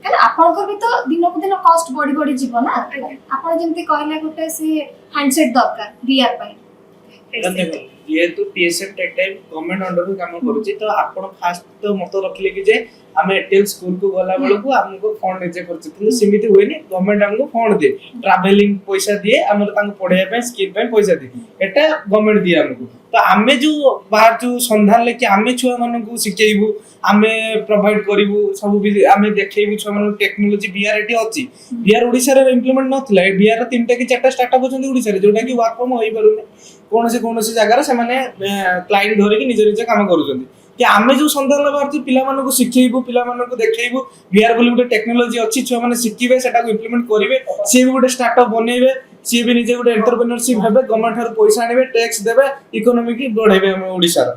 कारण आपणकर भी तो दिन को दिन कॉस्ट बॉडी बॉडी जीव ना आपण जेंति कहले गुटे से हैंडसेट दरकार वीआर पई ये तो PSM tech type government under में काम करूची तो आपण फास्ट तो मत रखले कि जे हमें एटेल स्कूल को गला बेल को हमको फंड निजे करछ कि सीमित होय नि गवर्नमेंट हमको फंड दे ट्रैवलिंग पैसा दिए हमर तांको पढाया पे स्किल पे पैसा दे एटा गवर्नमेंट दिए हमको तो हमें जो बाहर जो संधान लेके हमें छुआ मन को सिखेइबू हमें प्रोवाइड करिवू सब भी हमें देखैबू छुआ मन टेक्नोलॉजी बीआर एटी अछि बीआर ओडिसा रे इंप्लीमेंट नथला बीआर तीनटा कि चारटा स्टार्टअप होचंदी ओडिसा रे जोटा कि वर्क फ्रॉम होई पारुने कौन से जगह से माने क्लाइंट धरे कि निज निज काम करूछंदी कि आमे जो संधान लबारती पिला मानको को सिखेइबू पिला मानको को देखैबू बीआर बोली गुटे टेक्नोलॉजी अछि छुआ माने सिखिबे सेटा को इंप्लीमेंट करिवे से भी गुटे स्टार्टअप बनेइबे से भी निजे गुटे एंटरप्रेन्योरशिप हेबे गवर्नमेंट हर पैसा आनिबे टैक्स देबे इकोनॉमी की बढ़ाइबे हम ओडिसा रो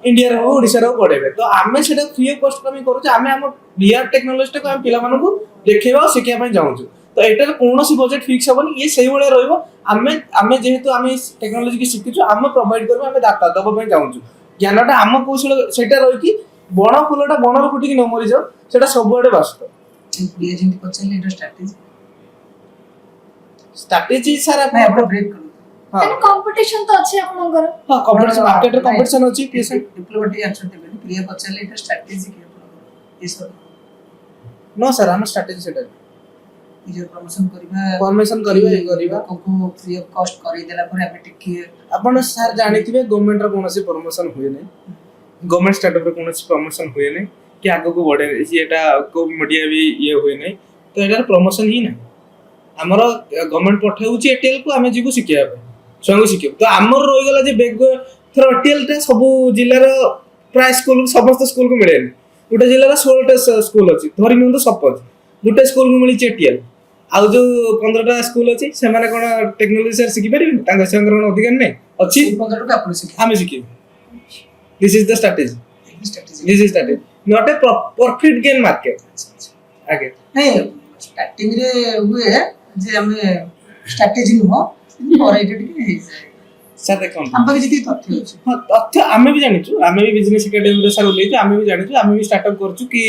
इंडिया रो ओडिसा रो बढ़ाइबे तो आमे सेटा फ्री ऑफ कॉस्ट कमी करूछ आमे हम बीआर टेक्नोलॉजी को हम पिला मानको देखैबा सिखिया पय जाउछु तो एटार कोनोसी बजेट फिक्स होबनी ये सही बळे रहइबो आमे जेहेतु आमे टेक्नोलॉजी की शिखिछु आमे प्रोवाइड करबो आमे डाटा दबो पय जाउछु ज्ञानटा आम कौशल सेटा रही कि बण फुलटा बणर फुटिक न मरी जाओ सेटा सब आडे बास्त प्रिय जेंति पचले एटा स्ट्रैटेजी सारा मैं अपन ब्रेक करू हां कंपटीशन तो अछि आपनकर हां कंपटीशन मार्केट रे कंपटीशन अछि पीएसएम डिप्लोमेट आंसर देबे प्रिय पचले एटा स्ट्रैटेजी के अपन ये सब नो सर हम स्ट्रैटेजी सेटा निजर प्रमोशन करबा को फ्री ऑफ कॉस्ट करि देला पर हमें टिकी अपन सर जानिथिबे गवर्नमेंट रो कोनोसी प्रमोशन हुए नै गवर्नमेंट स्टार्टअप रो कोनोसी प्रमोशन हुए नै कि आगो को बढ़े एटा को मीडिया भी ये हुए नै तो एटा प्रमोशन ही नै हमरो गवर्नमेंट पठाउची एटेल को हमें जीवु सिखिया स्वयं सिखियो तो हमर रोइ गला जे बेग थ्रो एटेल टा सब जिल्ला रो प्राय स्कूल समस्त स्कूल को मिले गुटे जिल्ला रो 16 टा स्कूल अछि धरि नंदो सपोज गुटे स्कूल को मिली एटेल आउ जो 15टा स्कूल अछि सेमाने कोन टेक्नोलॉजी सर शिखि परिबे तांग संग्रह कोन अधिकार नै अछि 15टा आपण शिखा आमे शिखि this is the strategy strategy this is strategy not a profit gain market आगे नहीं स्टार्टिंग रे हुए जे हमें स्ट्रैटेजी नुह ऑलरेडी टिके सर देखो हम पाखे जति तथ्य अछि हाँ तथ्य आमे भी जानिछु आमे भी बिजनेस एकेडमी रे सर ओलेइछु आमे भी जानिछु आमे भी स्टार्टअप करछु कि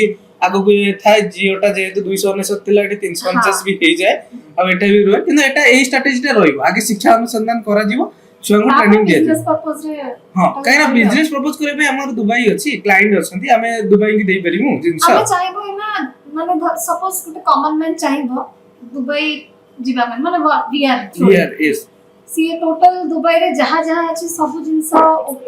आगो को थाए जियोटा जेहेतु 299 थिला एटी 349 भी हे जाए अब एटा भी रहे किंतु एटा ए स्ट्रेटजी टा रहइबो आगे शिक्षा अनुसंधान करा जीवो छुआ को ट्रेनिंग दिया बिजनेस पर्पस रे हां काहे ना बिजनेस प्रपोज करे पे हमर दुबई अछि क्लाइंट अछंती आमे दुबई की देई परिमु जिंस ଆମେ ଚାହିଁବୁ ନା ମାନେ ସପୋଜ ଗୋଟେ କମନ ମ୍ୟାନ ଚାହିଁବ ଦୁବାଇ ଯିବା ପାଇଁ ମାନେ VR हियर इज ସିଏ ଟୋଟାଲ ଦୁବାଇରେ ଯାହା ଯାହା ଅଛି ସବୁ ଜିନିଷ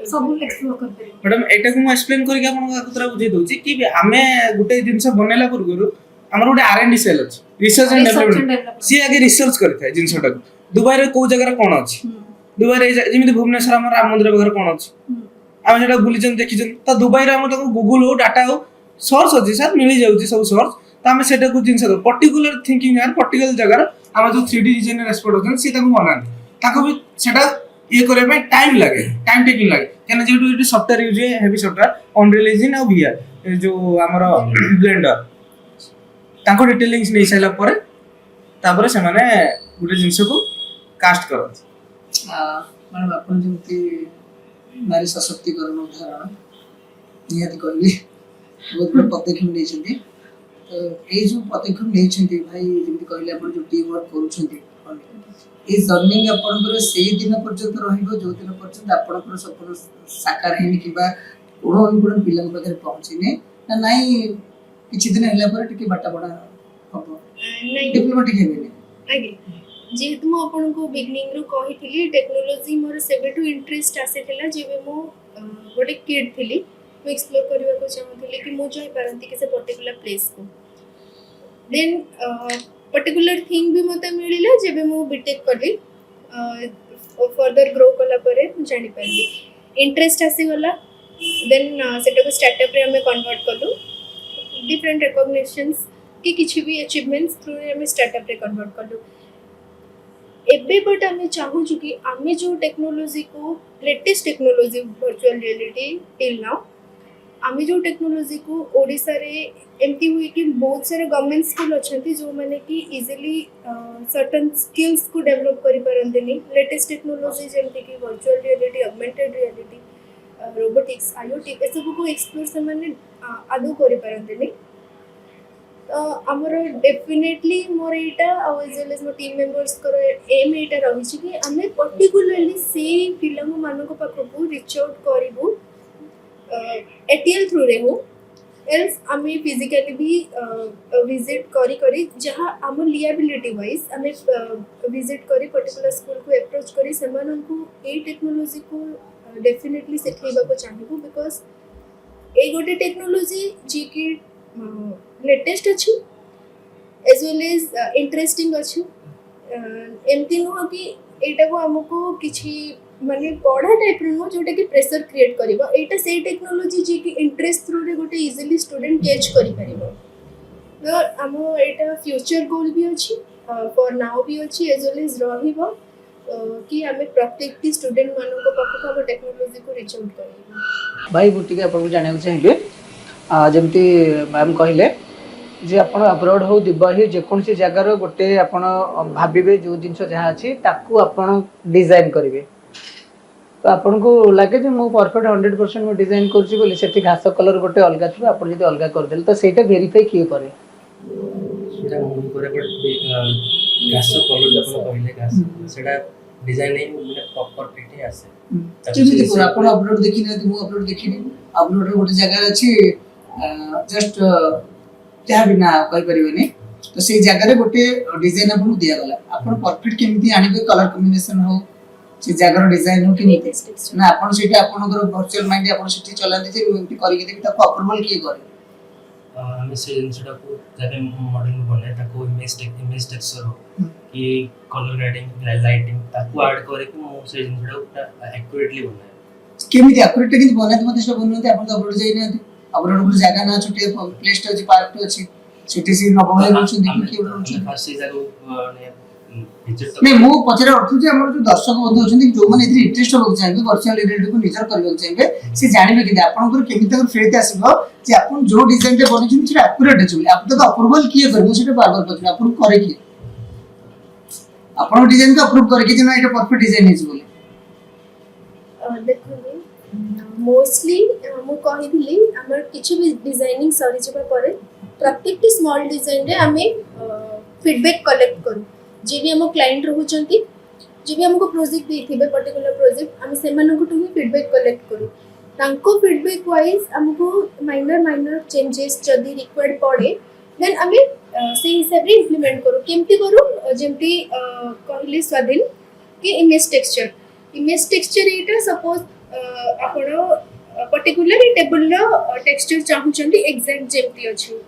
ସବୁ ଏକ୍ସପ୍ଲୋର କରିପାରିବ। मैडम एटा को मैं एक्सप्लेन करके आपन का बुझे दउची कि आमे गुटे जिंस बनेला पुरगुरु हमर गुटे R&D सेल अछि रिसर्च एंड डेवलपमेंट सी आगे रिसर्च करथाय जिंसटा को दुबई रे को जगह कोन अछि दुबई रे जेमिति भुवनेश्वर हमर राम मंदिर बगर कोन अछि आमे जेटा बुलिजन देखिजन त दुबई रे हम त गूगल हो डाटा हो सोर्स अछि सर मिली जाउची सब सोर्स त आमे सेटा को जिंस पर्टिकुलर थिंकिंग यार पर्टिकुलर जगह आमे जो 3D डिजाइनर एक्सपर्ट होतन सी ताको बनान ताको भी सेटा ये करे पे टाइम लगे टाइम टेकिंग लगे केना जेटू इट सॉफ्टवेयर यूज है हेवी सॉफ्टवेयर अनरियल इंजन और वीआर जो हमर ब्लेंडर ताको डिटेलिंग्स नै साइला परे तापर से माने गुटे जिंस को कास्ट करत मैडम अपन जमती नारी सशक्तिकरण उदाहरण नियति कहली बहुत बड़ पदक्षेप नै छथि तो ए जो पदक्षेप नै छथि भाई जमती कहले अपन जो टीम वर्क करू छथि ए जर्निंग आपनकर सेही दिन पर्यंत रहिबो जो दिन पर्यंत आपनकर सपन साकार हेनी किबा कोन पिला पाखरे पहुंचिने ना नाही किछि दिन हैला पर टिके बाटा बडा हबो नहीं डिप्लोमेटिक हेबेनी आगे जेहेतु मु आपन को बिगनिंग रो कहिथिली टेक्नोलॉजी मोर सेबेटू इंटरेस्ट आसेथिला जेबे मु गोटे किड थिली मु एक्सप्लोर करबा को चाहूथिली कि मु जाय पारंती कि से पर्टिकुलर प्लेस को देन पर्टिकुलर थिंग भी मते मिलिला जेबे मु बीटेक करली फर्दर ग्रो कला परे जानि पारली इंटरेस्ट आसी गला देन सेटा को स्टार्टअप रे हमें कन्वर्ट करलु डिफरेंट रिकॉग्निशंस कि किछि भी अचीवमेंट्स थ्रू रे हमें स्टार्टअप रे कन्वर्ट करलु एबे बट हमें चाहू कि हमें जो टेक्नोलॉजी को latest technology virtual reality till now आमे जो टेक्नोलॉजी को ओडिसा रे एमती हुई कि बहुत सारे गवर्नमेंट स्कूल अछंती जो माने कि इजीली सर्टेन स्किल्स को डेवलप करि परंतनी लेटेस्ट टेक्नोलॉजी जेमती कि virtual reality augmented reality robotics IoT ए सब को एक्सप्लोर से माने आदो करि परंतनी हमर डेफिनेटली मोर एटा एज वेल एज मो टीम मेंबर्स को एम एटा रही छी कि हमें पर्टिकुलरली से फिल्म मानक पाखको रीच आउट करिवो एटीएल थ्रू रे हो एल्स आमे फिजिकली भी विजिट करी जहाँ आम लिएबिलिटी वाइज आमे विजिट करी पर्टिकुलर स्कूल को अप्रोच करी सेमान को ए टेक्नोलॉजी को डेफिनेटली सिखाइबा को चाहिबो बिकॉज ए गोटे टेक्नोलॉजी जी की लेटेस्ट अछि एज वेल एज इंटरेस्टिंग अछि एमती नुह कि एटा को हमको किछि माने पढ़ा टाइप रो जोटा कि प्रेशर क्रिएट करबो एटा से टेक्नोलॉजी जी की इंटरेस्ट थ्रू रे गोटे इजीली स्टूडेंट कैच करि परिबो तो हमो एटा फ्यूचर गोल भी अछि फॉर नाउ भी अछि एज वेल एज रहिबो कि हमें प्रत्येक टी स्टूडेंट मानो को पाखो हम टेक्नोलॉजी को रीच आउट करबो भाई बुटी के आपन जाने चाहिए जमती मैम कहले जे आपण अब्रॉड हो दुबई जे कोन सी जगह रो गोटे आपण भाबिबे जो जिंस जहा अछि ताकू आपण डिजाइन करिवे तो आपन को लागे जे मो परफेक्ट 100% में डिजाइन करछि बोली सेठी घास कलर गोटे अलगा छ आपण जदी अलगा कर देल तो सेटा वेरीफाई किए करे सेटा हम करे घास कलर जब कहले घास सेटा डिजाइन नहीं माने प्रॉपर फिट ही आसे जेमि देखो आपण अपलोड देखि नै मु अपलोड देखि नै अपलोड रे गोटे जगह अछि जस्ट त्या बिना कहि परिबेनी तो से जगह रे गोटे डिजाइन आपन दिया गला आपण परफेक्ट केमिति आनिबे कलर कॉम्बिनेशन हो से जगह डिजाइन हो कि ना आपण सेटा आपनकर वर्चुअल माइंड आपण सेठी चलांदी जे एमति करि के देखि ताको अप्रूवल किए करे हमें से जिनसटा को जब मॉडल बने ताको इमेज टेक्सचर हो कि कलर ग्रेडिंग लाइटिंग ताको ऐड करे कि मो से जिनसटा पूरा एक्यूरेटली बनाए केमिति एक्यूरेट कि बने त मते सब बनते आपण तो अपलोड जाई नै अपलोड को जगह ना छोटे प्लेस अछि पार्क अछि सीटीसी नबम रहउछन कि किए रहउछन फर्स्ट से जाको ने विजिट नहीं मु पचरे अर्थ जे हमर जो दर्शक बंधु होछन जो माने इधर इंटरेस्ट होबो चाहिए वर्चुअल रियलिटी को निजर करबो चाहिए से जानिबे कि आपन को केमिति तक फेथ आसीबो जे आपन जो डिजाइन ते बनिछन से एक्यूरेट अछि आप तो अप्रूवल किए करबो से बार बार पचरे अप्रूव करे कि आपन डिजाइन को अप्रूव करे कि जे ना एटा परफेक्ट डिजाइन हिज बोले देखो मोस्टली मु कहिदिली हमर किछि भी डिजाइनिंग सरी जबा परे प्रत्येक स्मॉल डिजाइन रे हमें फीडबैक कलेक्ट करू जे भी हम क्लाइंट रहउचंती जे भी हमको प्रोजेक्ट देथिबे पर्टिकुलर प्रोजेक्ट हम सेमाननको टू फीडबैक कलेक्ट करू तांको फीडबैक वाइज हमको माइनर चेंजेस जदी रिक्वायर्ड पड़े देन हमें से हिसाब रे इंप्लीमेंट करू केमती करू जेमती कहली स्वाधीन कि इमेज टेक्सचर एटा सपोज आपण पर्टिकुलर टेबल रो टेक्सचर चाहुचंती एग्जैक्ट जेमती अछि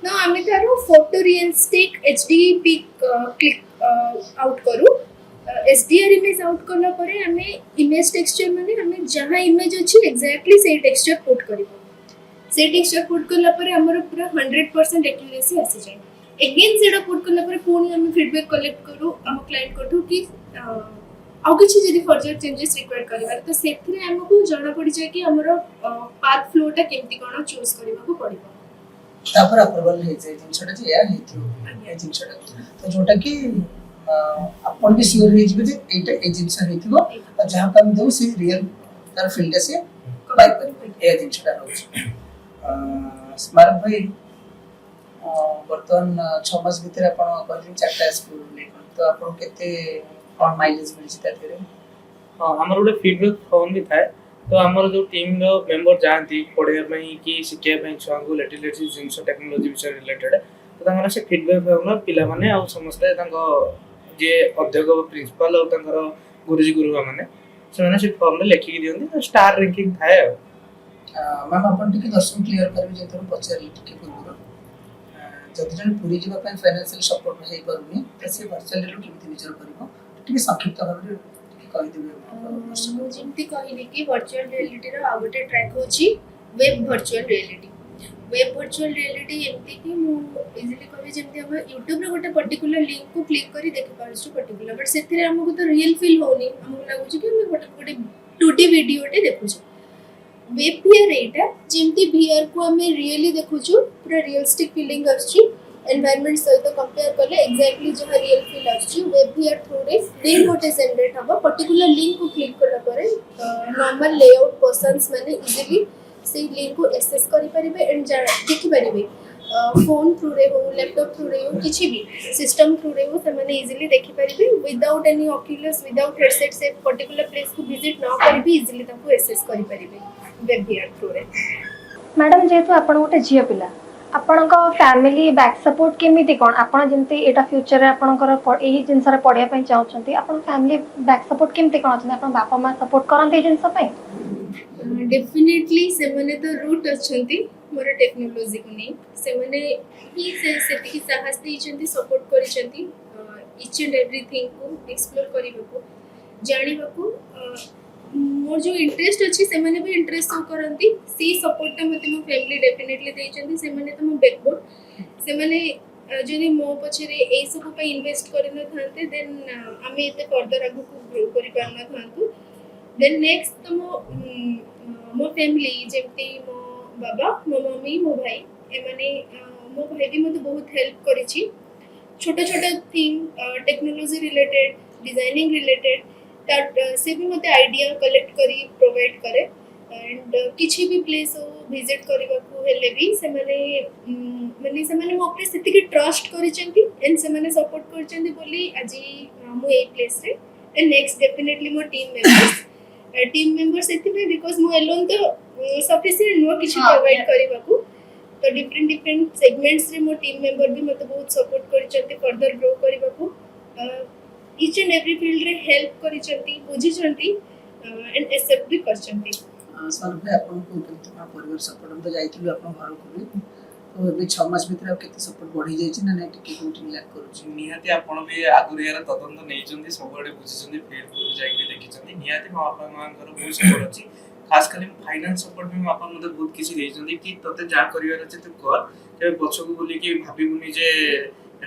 ना आमे तारो photo realistic HD pic click out करू एसडीआर इमेज आउट करला परे हमें इमेज टेक्सचर माने हमें जहां इमेज अछि एग्जैक्टली से टेक्सचर पुट करिवो से टेक्सचर पुट करला परे हमर पूरा 100% एक्यूरेसी आसी जाय अगेन सेडा पुट करला परे पुनी हम फीडबैक कलेक्ट करू हम क्लाइंट कोठू कि आउ किछि जदी फर्दर चेंजेस रिक्वायर करबा तो सेथरे हमको जाना पड़ी जाय कि हमर पाथ फ्लोटा केमती कोन चूज करबा को पड़िबो तापर अप्रूवल हे जे जिनछटा जे या हेतियो ए जिनछटा तो जोटा कि अपन भी श्योर हे जिबे जे एटा ए जिनस हेतिबो और जहां पे हम दउ से रियल तार फील्ड से बाय कर ए जिनछटा रहउछ स्मारक भाई बर्तन 6 मास भीतर अपन कहली चारटा स्कूल ले तो अपन केते कोन माइलेज मिलछि तातिर हां हमर गोटे फीडबैक फॉर्म भी थाए तो हमर जो टीम रो मेंबर जानती पढिया पई कि शिक्षा पई छुआ को लेटेस्ट जिंस टेक्नोलॉजी विषय रिलेटेड तो तांगर से फीडबैक फॉर्म पिला माने आ समस्त तांको जे अध्यक्ष प्रिंसिपल और तांकर गुरुजी गुरुवा माने से माने से फॉर्म ले लेखि दियंती स्टार रैंकिंग थाए मैम अपन टिके दर्शन क्लियर करबे जे तोर पचारली टिके पूर्व जति जन पूरी जीवा पई फाइनेंशियल सपोर्ट हे करूनी त से वर्चुअल लो केमति निजर करबो टिके संक्षिप्त भाबरे कहि देबे मु जिमती कहली कि वर्चुअल रियलिटी रो आ गोटे ट्रैक होची वेब वर्चुअल रियलिटी एमती कि मु इजीली कहबे जेमती हम YouTube रे गोटे पर्टिकुलर लिंक को क्लिक करी देखि पारछु पर्टिकुलर बट सेथिरे हमको तो रियल फील होनी हमको लागु कि हम गोटे 2D वीडियो टे देखुछु वेब VR एटा जेमती VR को हमें रियली देखुछु पूरा रियलिस्टिक फीलिंग आछि एनवायरनमेंट सहित कंपेयर करले एग्जैक्टली जो रियल फील आछि वेब VR थ्रू रे लिंक गोटे जनरेट हबो पर्टिकुलर लिंक को क्लिक करला परे नॉर्मल लेआउट पर्सन्स माने इजीली से लिंक को एक्सेस करि परिबे एंड देखि परिबे फोन थ्रू रे हो लैपटॉप थ्रू रे हो किछि भी सिस्टम थ्रू रे हो से माने इजीली देखि परिबे without any Oculus without headset से पर्टिकुलर प्लेस को विजिट न करि भी इजीली ताको एक्सेस करि परिबे वेब VR थ्रू रे मैडम जेतु आपण गोटे झियो पिला आपणक फैमिली बैक सपोर्ट केमिति कोन आपण जंती एटा फ्यूचर रे आपणकर एही जिंस रे पढिया पई चाहउछंती आपण फैमिली बैक सपोर्ट केमिति कोन अछि आपण बापा मां सपोर्ट करन ए जिंस पई डेफिनेटली से माने तो रूट अछंती मोर टेक्नोलॉजी को नहीं से माने ही से की साहस देछंती सपोर्ट करिसंती ईच एंड एवरीथिंग को एक्सप्लोर करिबको जानिबको मोर जो इंटरेस्ट अछि से माने भी इंटरेस्ट शो करंती सी सपोर्ट त मते मो फैमिली डेफिनेटली देछंती से माने तो मो बैकबोन से माने जदि मो पछरे ए सब पे इन्वेस्ट करन थांते देन आमे एते फर्दर आगु को ग्रो करि पारना थांतु देन नेक्स्ट तो मो फैमिली जेमती मो बाबा मो मम्मी मो भाई ए माने मो भाई भी मते बहुत हेल्प करिछि छोटा छोटा thing technology related designing related that से भी मते आइडिया कलेक्ट करी प्रोवाइड करे एंड किछि भी प्लेस हो विजिट करबा को हेले भी से माने मो अपने स्थिति के ट्रस्ट करिसेंती एंड से माने सपोर्ट करिसेंती बोली आजी मो ए प्लेस रे एंड नेक्स्ट डेफिनेटली मो टीम मेंबर्स एथि बिकॉज़ मो एलोन तो सफिशिएंट नो किछि प्रोवाइड करबा को तो डिफरेंट सेगमेंट्स रे मो टीम मेंबर भी मते बहुत सपोर्ट करिसेंती फर्दर ग्रो करबा को ईच एंड एवरी फील्ड रे हेल्प करिसेंती बुझिसेंती एंड एक्सेप्ट भी करसेंती सर भाई आपन को कितना परिवार सपोर्ट हम तो जाइथिलु आपन घर को भी तो अभी 6 मास भीतर केते सपोर्ट बढ़ी जाय छी ना नै टिके कंटिन्यू लैक करू छी निहाती आपण भी आगुरी यार तदंत नै जंदी सबडे बुझिसंदी फील्ड को जाई भी देखिसंदी निहाती मां बापा मानकर बहुत सपोर्ट अछि खास कर फाइनेंस सपोर्ट भी बापा मते बहुत किसी देइछन्ती कि तते जा करिवार अछि तू कर के पछकु बोली कि भाबिबुनी जे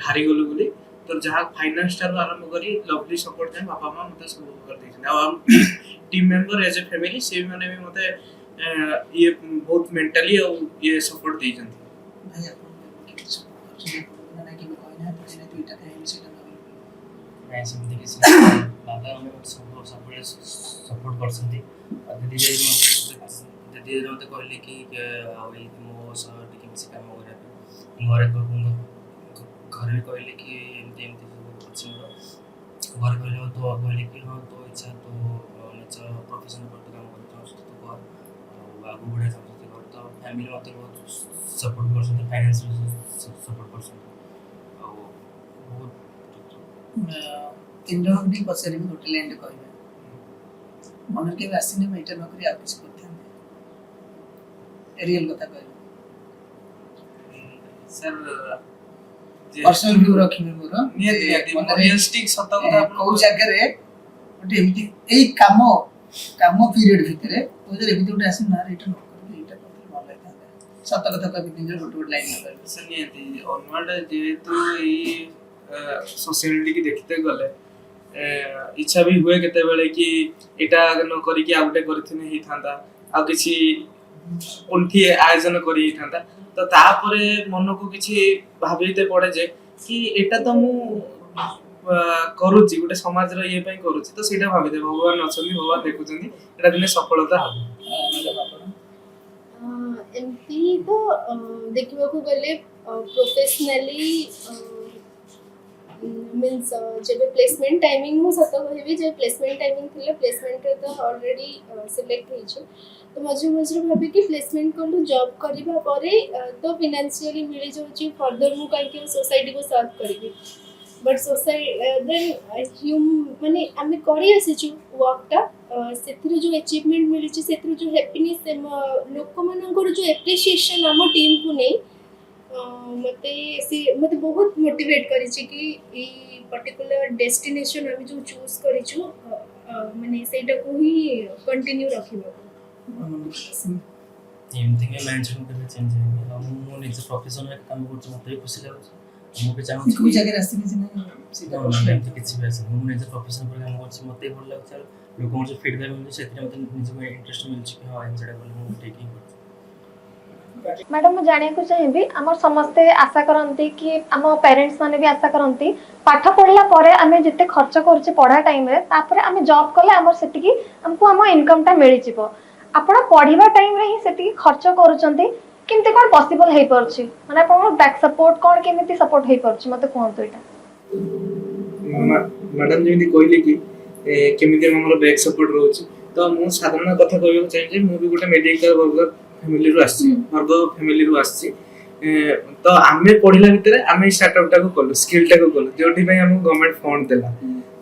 हारि गलु बोली तो जहाँ फाइनेंस टारू आरंभ करी लवली सपोर्ट जाए बापा माँ मते सब कर देछन आ हम team member as a family से माने भी मते ये बहुत मेंटली और ये सपोर्ट देछन्ती भाई आपन के सपोर्ट करछन ना कि कहना तो ने दुईटा कहले सेटा मैं समझी किसी बाबा हमें सब सपोर्ट करछन्ती दीदी दीदी मते कहले कि मो सह टिके मिसी काम करे घरे घर भी कहले कि एमती सब अच्छी घर कहले तो कहले कि हाँ तो इच्छा तो निज प्रोफेशन पर काम कर तो कर आगू बढ़े समझते कर तो फैमिली मत बहुत सपोर्ट कर फाइनेंस सपोर्ट कर तीन जन भी पचारे भी गोटे लाइन कहबे मन के आसीने मैं एटा नकरी आ किछ करथां रियल कथा कहबे सर पर्सनल व्यू रखिबे मोर नियत रियलिस्टिक सत कथा को जगह रे गोटे एमती एई काम पीरियड भितरे तो जे एमती गोटे आसी ना एटा नकरी एटा करथि भल लागता सत कथा कहबे निज गोटे गोटे लाइन कहबे सर नियत ऑनवर्ड जेहेतु ई सोसाइटी की देखते गले इच्छा भी हुए केते बेले कि एटा न करी कि आउटे करथिने ही थांदा आ किछि उनथि आयोजन करी थांदा तो तापरे मन को किछि भाबिते पड़े जे कि एटा तो मु करूची गोटे समाज रो ये पई करूची तो सेटा भाबिते भगवान अछंती भगवान देखुचंती एटा दिने सफलता हो मैडम आपन एमती तो देखिबा को गले प्रोफेशनली मीन्स जब प्लेसमेंट टाइमिंग मु सत कहबी जे प्लेसमेंट टाइमिंग थिले प्लेसमेंट रे तो ऑलरेडी सिलेक्ट होई छै तो मझे मझे भाबी कि प्लेसमेंट कलु जॉब करबा परे तो फाइनेंशियली मिली जाउची फर्दर मु काई के सोसाइटी को सर्व करबी बट सोसाइटी देन ह्यूम माने आमे करी आसी वर्कटा सेथिरो जो अचीवमेंट मिली छै सेथिरो जो हैप्पीनेस लोक मानकर जो एप्रिसिएशन हम टीम को नै मते बहुत मोटिवेट करी छै कि ई पर्टिकुलर डेस्टिनेशन हम जो चूज करी छु माने सेटा को ही कंटिन्यू रखिबो एमती के मेंशन करले चेंज है हम मो निज प्रोफेशन रे काम करछ मते खुशी लागछ मो के चाहू को जगह रास्ते में जिना सीधा एमती किछि भी आसे मो निज प्रोफेशन पर काम करछ मते भल लागछ लोक मो जो फीडबैक मिलछ सेति मते निज को इंटरेस्ट मिलछ कि हां एमसेडा बोले मो टेकिंग करछ मैडम मुझे जानिया को चाहिए आम समस्ते आशा करती कि आम पेरेंट्स माने भी आशा करती पाठ पढ़ला परे आमे जिते खर्च करछे पढ़ा टाइम रे तापर आमे जॉब कले हमर सेति की हमको हम इनकम टा मिलि जिवो आपण पढ़िबा टाइम रे ही सेति खर्च करूचंती किंते कोन पॉसिबल हे परछि माने आपण बैक सपोर्ट कोन केमिति सपोर्ट हे परछि मते कोन तो एटा मैडम जेमिति कहले कि केमिति हमर बैक सपोर्ट रहउछि तो मु साधारण कथा कहबो चाहि जे मु भी गोटे मेडिकल वर्कर फैमिली रू आछि वर्ग फैमिली रू आछि तो आमे पढिला भितरे आमे स्टार्टअप टा को कलो स्किल टा को कलो जोठी भाई हम गवर्नमेंट फंड देला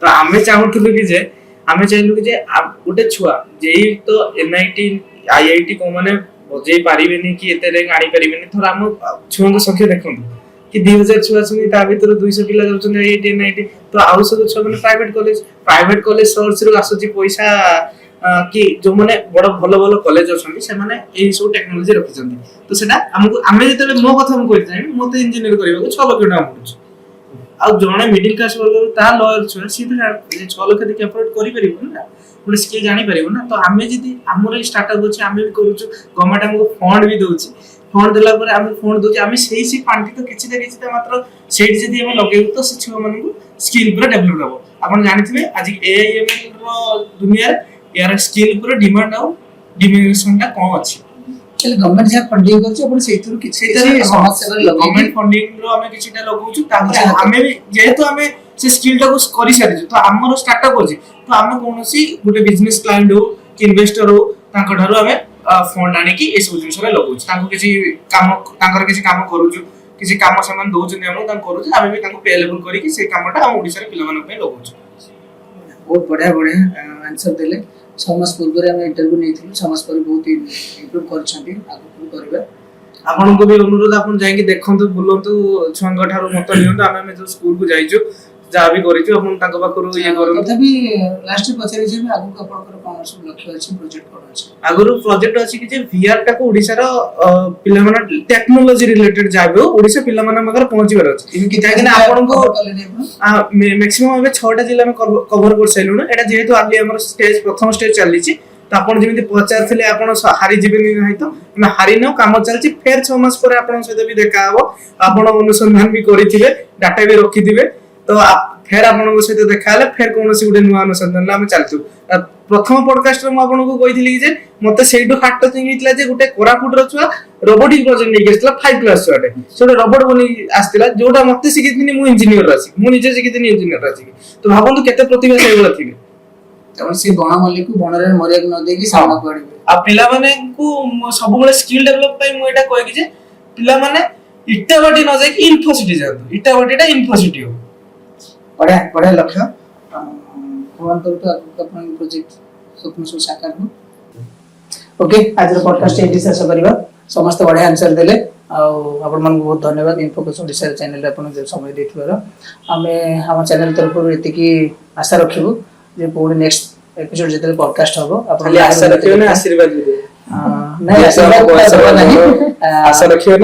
तो आमे चाहथुलु कि जे आमे चाहलु कि जे गोटे छुआ जेई तो एनआईटी आईआईटी को माने बजे पारिबेनी कि एते रैंक आनी पारिबेनी थोड़ा हम छुआ को संख्या देखंतु कि 2000 छुआ सुनी ता भीतर 200 पिला जाउछन आईआईटी एनआईटी तो आउ सब छुआ माने प्राइवेट कॉलेज सोर्स रो आसुची पैसा कि जो माने बड़ भलो भलो कॉलेज अछन से माने एही सब टेक्नोलॉजी रखिछन तो सेटा हमको आमे जेतले मो कथा हम कहि जाय मते इंजीनियर करबा को 6 लाख टका पड़छ आ जणे मिडिल क्लास वर्ग ता लॉयर छ सीधा 6 लाख दे अफोर्ड करि परिबो ना पुणे स्किल जानि परिबो ना तो आमे जदी हमर स्टार्टअप अछि आमे भी करूछु गवर्नमेंट हमको फंड भी दोछि फंड देला पर आमे फंड दोछि आमे सेही से पांठी तो किछि मात्र सेट जदी हम लगेउ तो से छ मन को स्किल पूरा डेवलप हो आपण जानिथिबे आज एआईएमएल रो दुनिया यार स्किल पूरा डिमांड आउ डिमिनिशन टा कोन अछि चल गवर्नमेंट जे फंडिंग करछ अपन सेथुर किछि समस्या कर लगो गवर्नमेंट फंडिंग रो हमें किछिटा लगाउछु तापर हमें भी जेहेतु हमें से स्किल टा को करि सारि तो हमर स्टार्टअप अछि तो हमें कोनोसी गुटे बिजनेस क्लाइंट हो कि इन्वेस्टर हो तांको ठारो हमें फंड आनी कि एस बिजनेस रे लगाउछु तांको किछि काम तांकर किछि काम करूछु किछि काम समान दोउछन हम तां करूछु हमें भी तांको पेलेबल करी कि से कामटा हम ओडिसा रे पिला मन पे लगाउछु बहुत बढ़िया आंसर देले समाज पूर्व में इंटरव्यू नहीं समाज पर बहुत इम्प्रूव करछंती आगु करबा आपन को भी अनुरोध आपन जाई कि देखंतु बुलंतु छुआंग ठारो मत नियंतु आमे जो स्कूल को जाइजो ଯାହା ବି କରିଛୁ ଆପଣ ତାଙ୍କ ପାଖରୁ ଇଏ କରନ୍ତୁ। ତଥାପି ଲାଷ୍ଟ ପଚାରି ଯିବେ ଆଗକୁ ଆପଣଙ୍କର କଣ ସବୁ ଲକ୍ଷ୍ୟ ଅଛି, ପ୍ରୋଜେକ୍ଟ କଣ ଅଛି? ଆଗରୁ ପ୍ରୋଜେକ୍ଟ ଅଛି କି ଯେ VR ଟାକୁ ଓଡିଶାର ପିଲାମାନେ ଟେକ୍ନୋଲୋଜି ରିଲେଟେଡ୍ ଯାହା ବି ହଉ ଓଡିଶା ପିଲାମାନଙ୍କ ପାଖରେ ପହଞ୍ଚିବାର ଅଛି। କାହିଁକି ନା ଆପଣଙ୍କୁ ମ୍ୟାକ୍ସିମମ୍ ଏବେ 6ଟା ଜିଲ୍ଲା ଆମେ କଭର କରିସାରିଲୁଣି। ଏଇଟା ଯେହେତୁ ଆଲି ଆମର ପ୍ରଥମ ଷ୍ଟେଜ ଚାଲିଛି, ତ ଆପଣ ଯେମିତି ପଚାରିଥିଲେ ଆପଣ ହାରିଯିବେନି ନାହିଁ, ତ ଆମେ ହାରିନୁ, କାମ ଚାଲିଛି। ଫେର 6 ମାସ ପରେ ଆପଣଙ୍କ ସହିତ ବି ଦେଖା ହବ, ଆପଣ ଅନୁସନ୍ଧାନ ବି କରିଥିବେ, ଡାଟା ବି ରଖିଥିବେ, ତ ଫେର ଆପଣଙ୍କ ସହିତ ଦେଖା ହେଲେ ଫେର କୌଣସି ଗୋଟେ ନୂଆ ଅନୁସନ୍ଧାନ ଆମେ ଚାଲିଛୁ। ପ୍ରଥମ ପଡକାଷ୍ଟରେ ମୁଁ ଆପଣଙ୍କୁ କହିଥିଲି ଯେ ମତେ ସେଇଠୁ ହାଟ ଟଚିଂ ହେଇଥିଲା ଯେ ଗୋଟେ କୋରାପୁଟର ଛୁଆ ରୋବୋଟିକ ପ୍ରୋଜେକ୍ଟ ନେଇକି ଆସିଥିଲା 5 କ୍ଲାସ ଛୁଆଟେ, ସେ ଗୋଟେ ରୋବଟ ବନେଇ ଆସିଥିଲା, ଯୋଉଟା ମତେ ଶିଖିଥିଲି ମୁଁ ଇଞ୍ଜିନିୟର ଆସିକି, ମୁଁ ନିଜେ ଶିଖିଥିଲି ଇଞ୍ଜିନିୟର ଆସିକି। ତ ଭାବନ୍ତୁ କେତେ ପ୍ରତିଭା ସେଇଭଳିଆ ଥିବେ। ତାପରେ ସେ ବଣ ମଲ୍ଲିକୁ ବଣରେ ମରିବାକୁ ନ ଦେଇକି ସାମ୍ନାକୁ ଆଣିବେ। ଆଉ ପିଲାମାନଙ୍କୁ ସବୁବେଳେ ସ୍କିଲ୍ ଡେଭଲପ ପାଇଁ ମୁଁ ଏଇଟା କହିକି ଯେ ପିଲାମାନେ ଇଟାବାଟି ନ ଯାଇକି ଇନଫୋସିଟି ଯାଆନ୍ତୁ। ଇଟାବାଟିଟା ଇନଫୋସିଟି ହଉ। ବଢିଆ ବଢିଆ ଲକ୍ଷ୍ୟ। ଭଗବାନ କରନ୍ତୁ ଆଗକୁ ଆପଣଙ୍କ ପ୍ରୋଜେକ୍ଟ ସ୍ୱପ୍ନ ସବୁ ସାକାର ହଉ। ଓକେ, ଆଜିର ପଡକାଷ୍ଟ ଏଇଠି ଶେଷ କରିବା। ସମସ୍ତେ ବଢିଆ ଆନ୍ସର ଦେଲେ, ଆଉ ଆପଣମାନଙ୍କୁ ବହୁତ ଧନ୍ୟବାଦ ଇନଫୋକସ୍ ଓଡ଼ିଶା ଚ୍ୟାନେଲରେ ଆପଣ ଯେଉଁ ସମୟ ଦେଇଥିବାର। ଆମେ ଆମ ଚ୍ୟାନେଲ ତରଫରୁ ଏତିକି ଆଶା ରଖିବୁ ଯେ ପୁଣି ନେକ୍ସଟ ଏପିସୋଡ ଯେତେବେଳେ ପଡକାଷ୍ଟ ହବ ଆପଣ ଆଶା ରଖିବେ ନା ଆଶୀର୍ବାଦ ଦେବେ? ନାଇଁ ଆଶା ରଖିବେ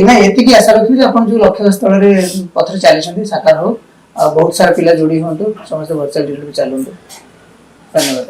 ନା ଏତିକି ଆଶା ରଖିବୁ ଯେ ଆପଣ ଯୋଉ ଲକ୍ଷ୍ୟ ସ୍ଥଳରେ ପଥରେ ଚାଲିଛନ୍ତି ସାକାର ହଉ, ଆଉ ବହୁତ ସାରା ପିଲା ଯୋଡି ହୁଅନ୍ତୁ, ସମସ୍ତେ ଭର୍ଚୁଆଲ ଚାଲନ୍ତୁ। ଧନ୍ୟବାଦ।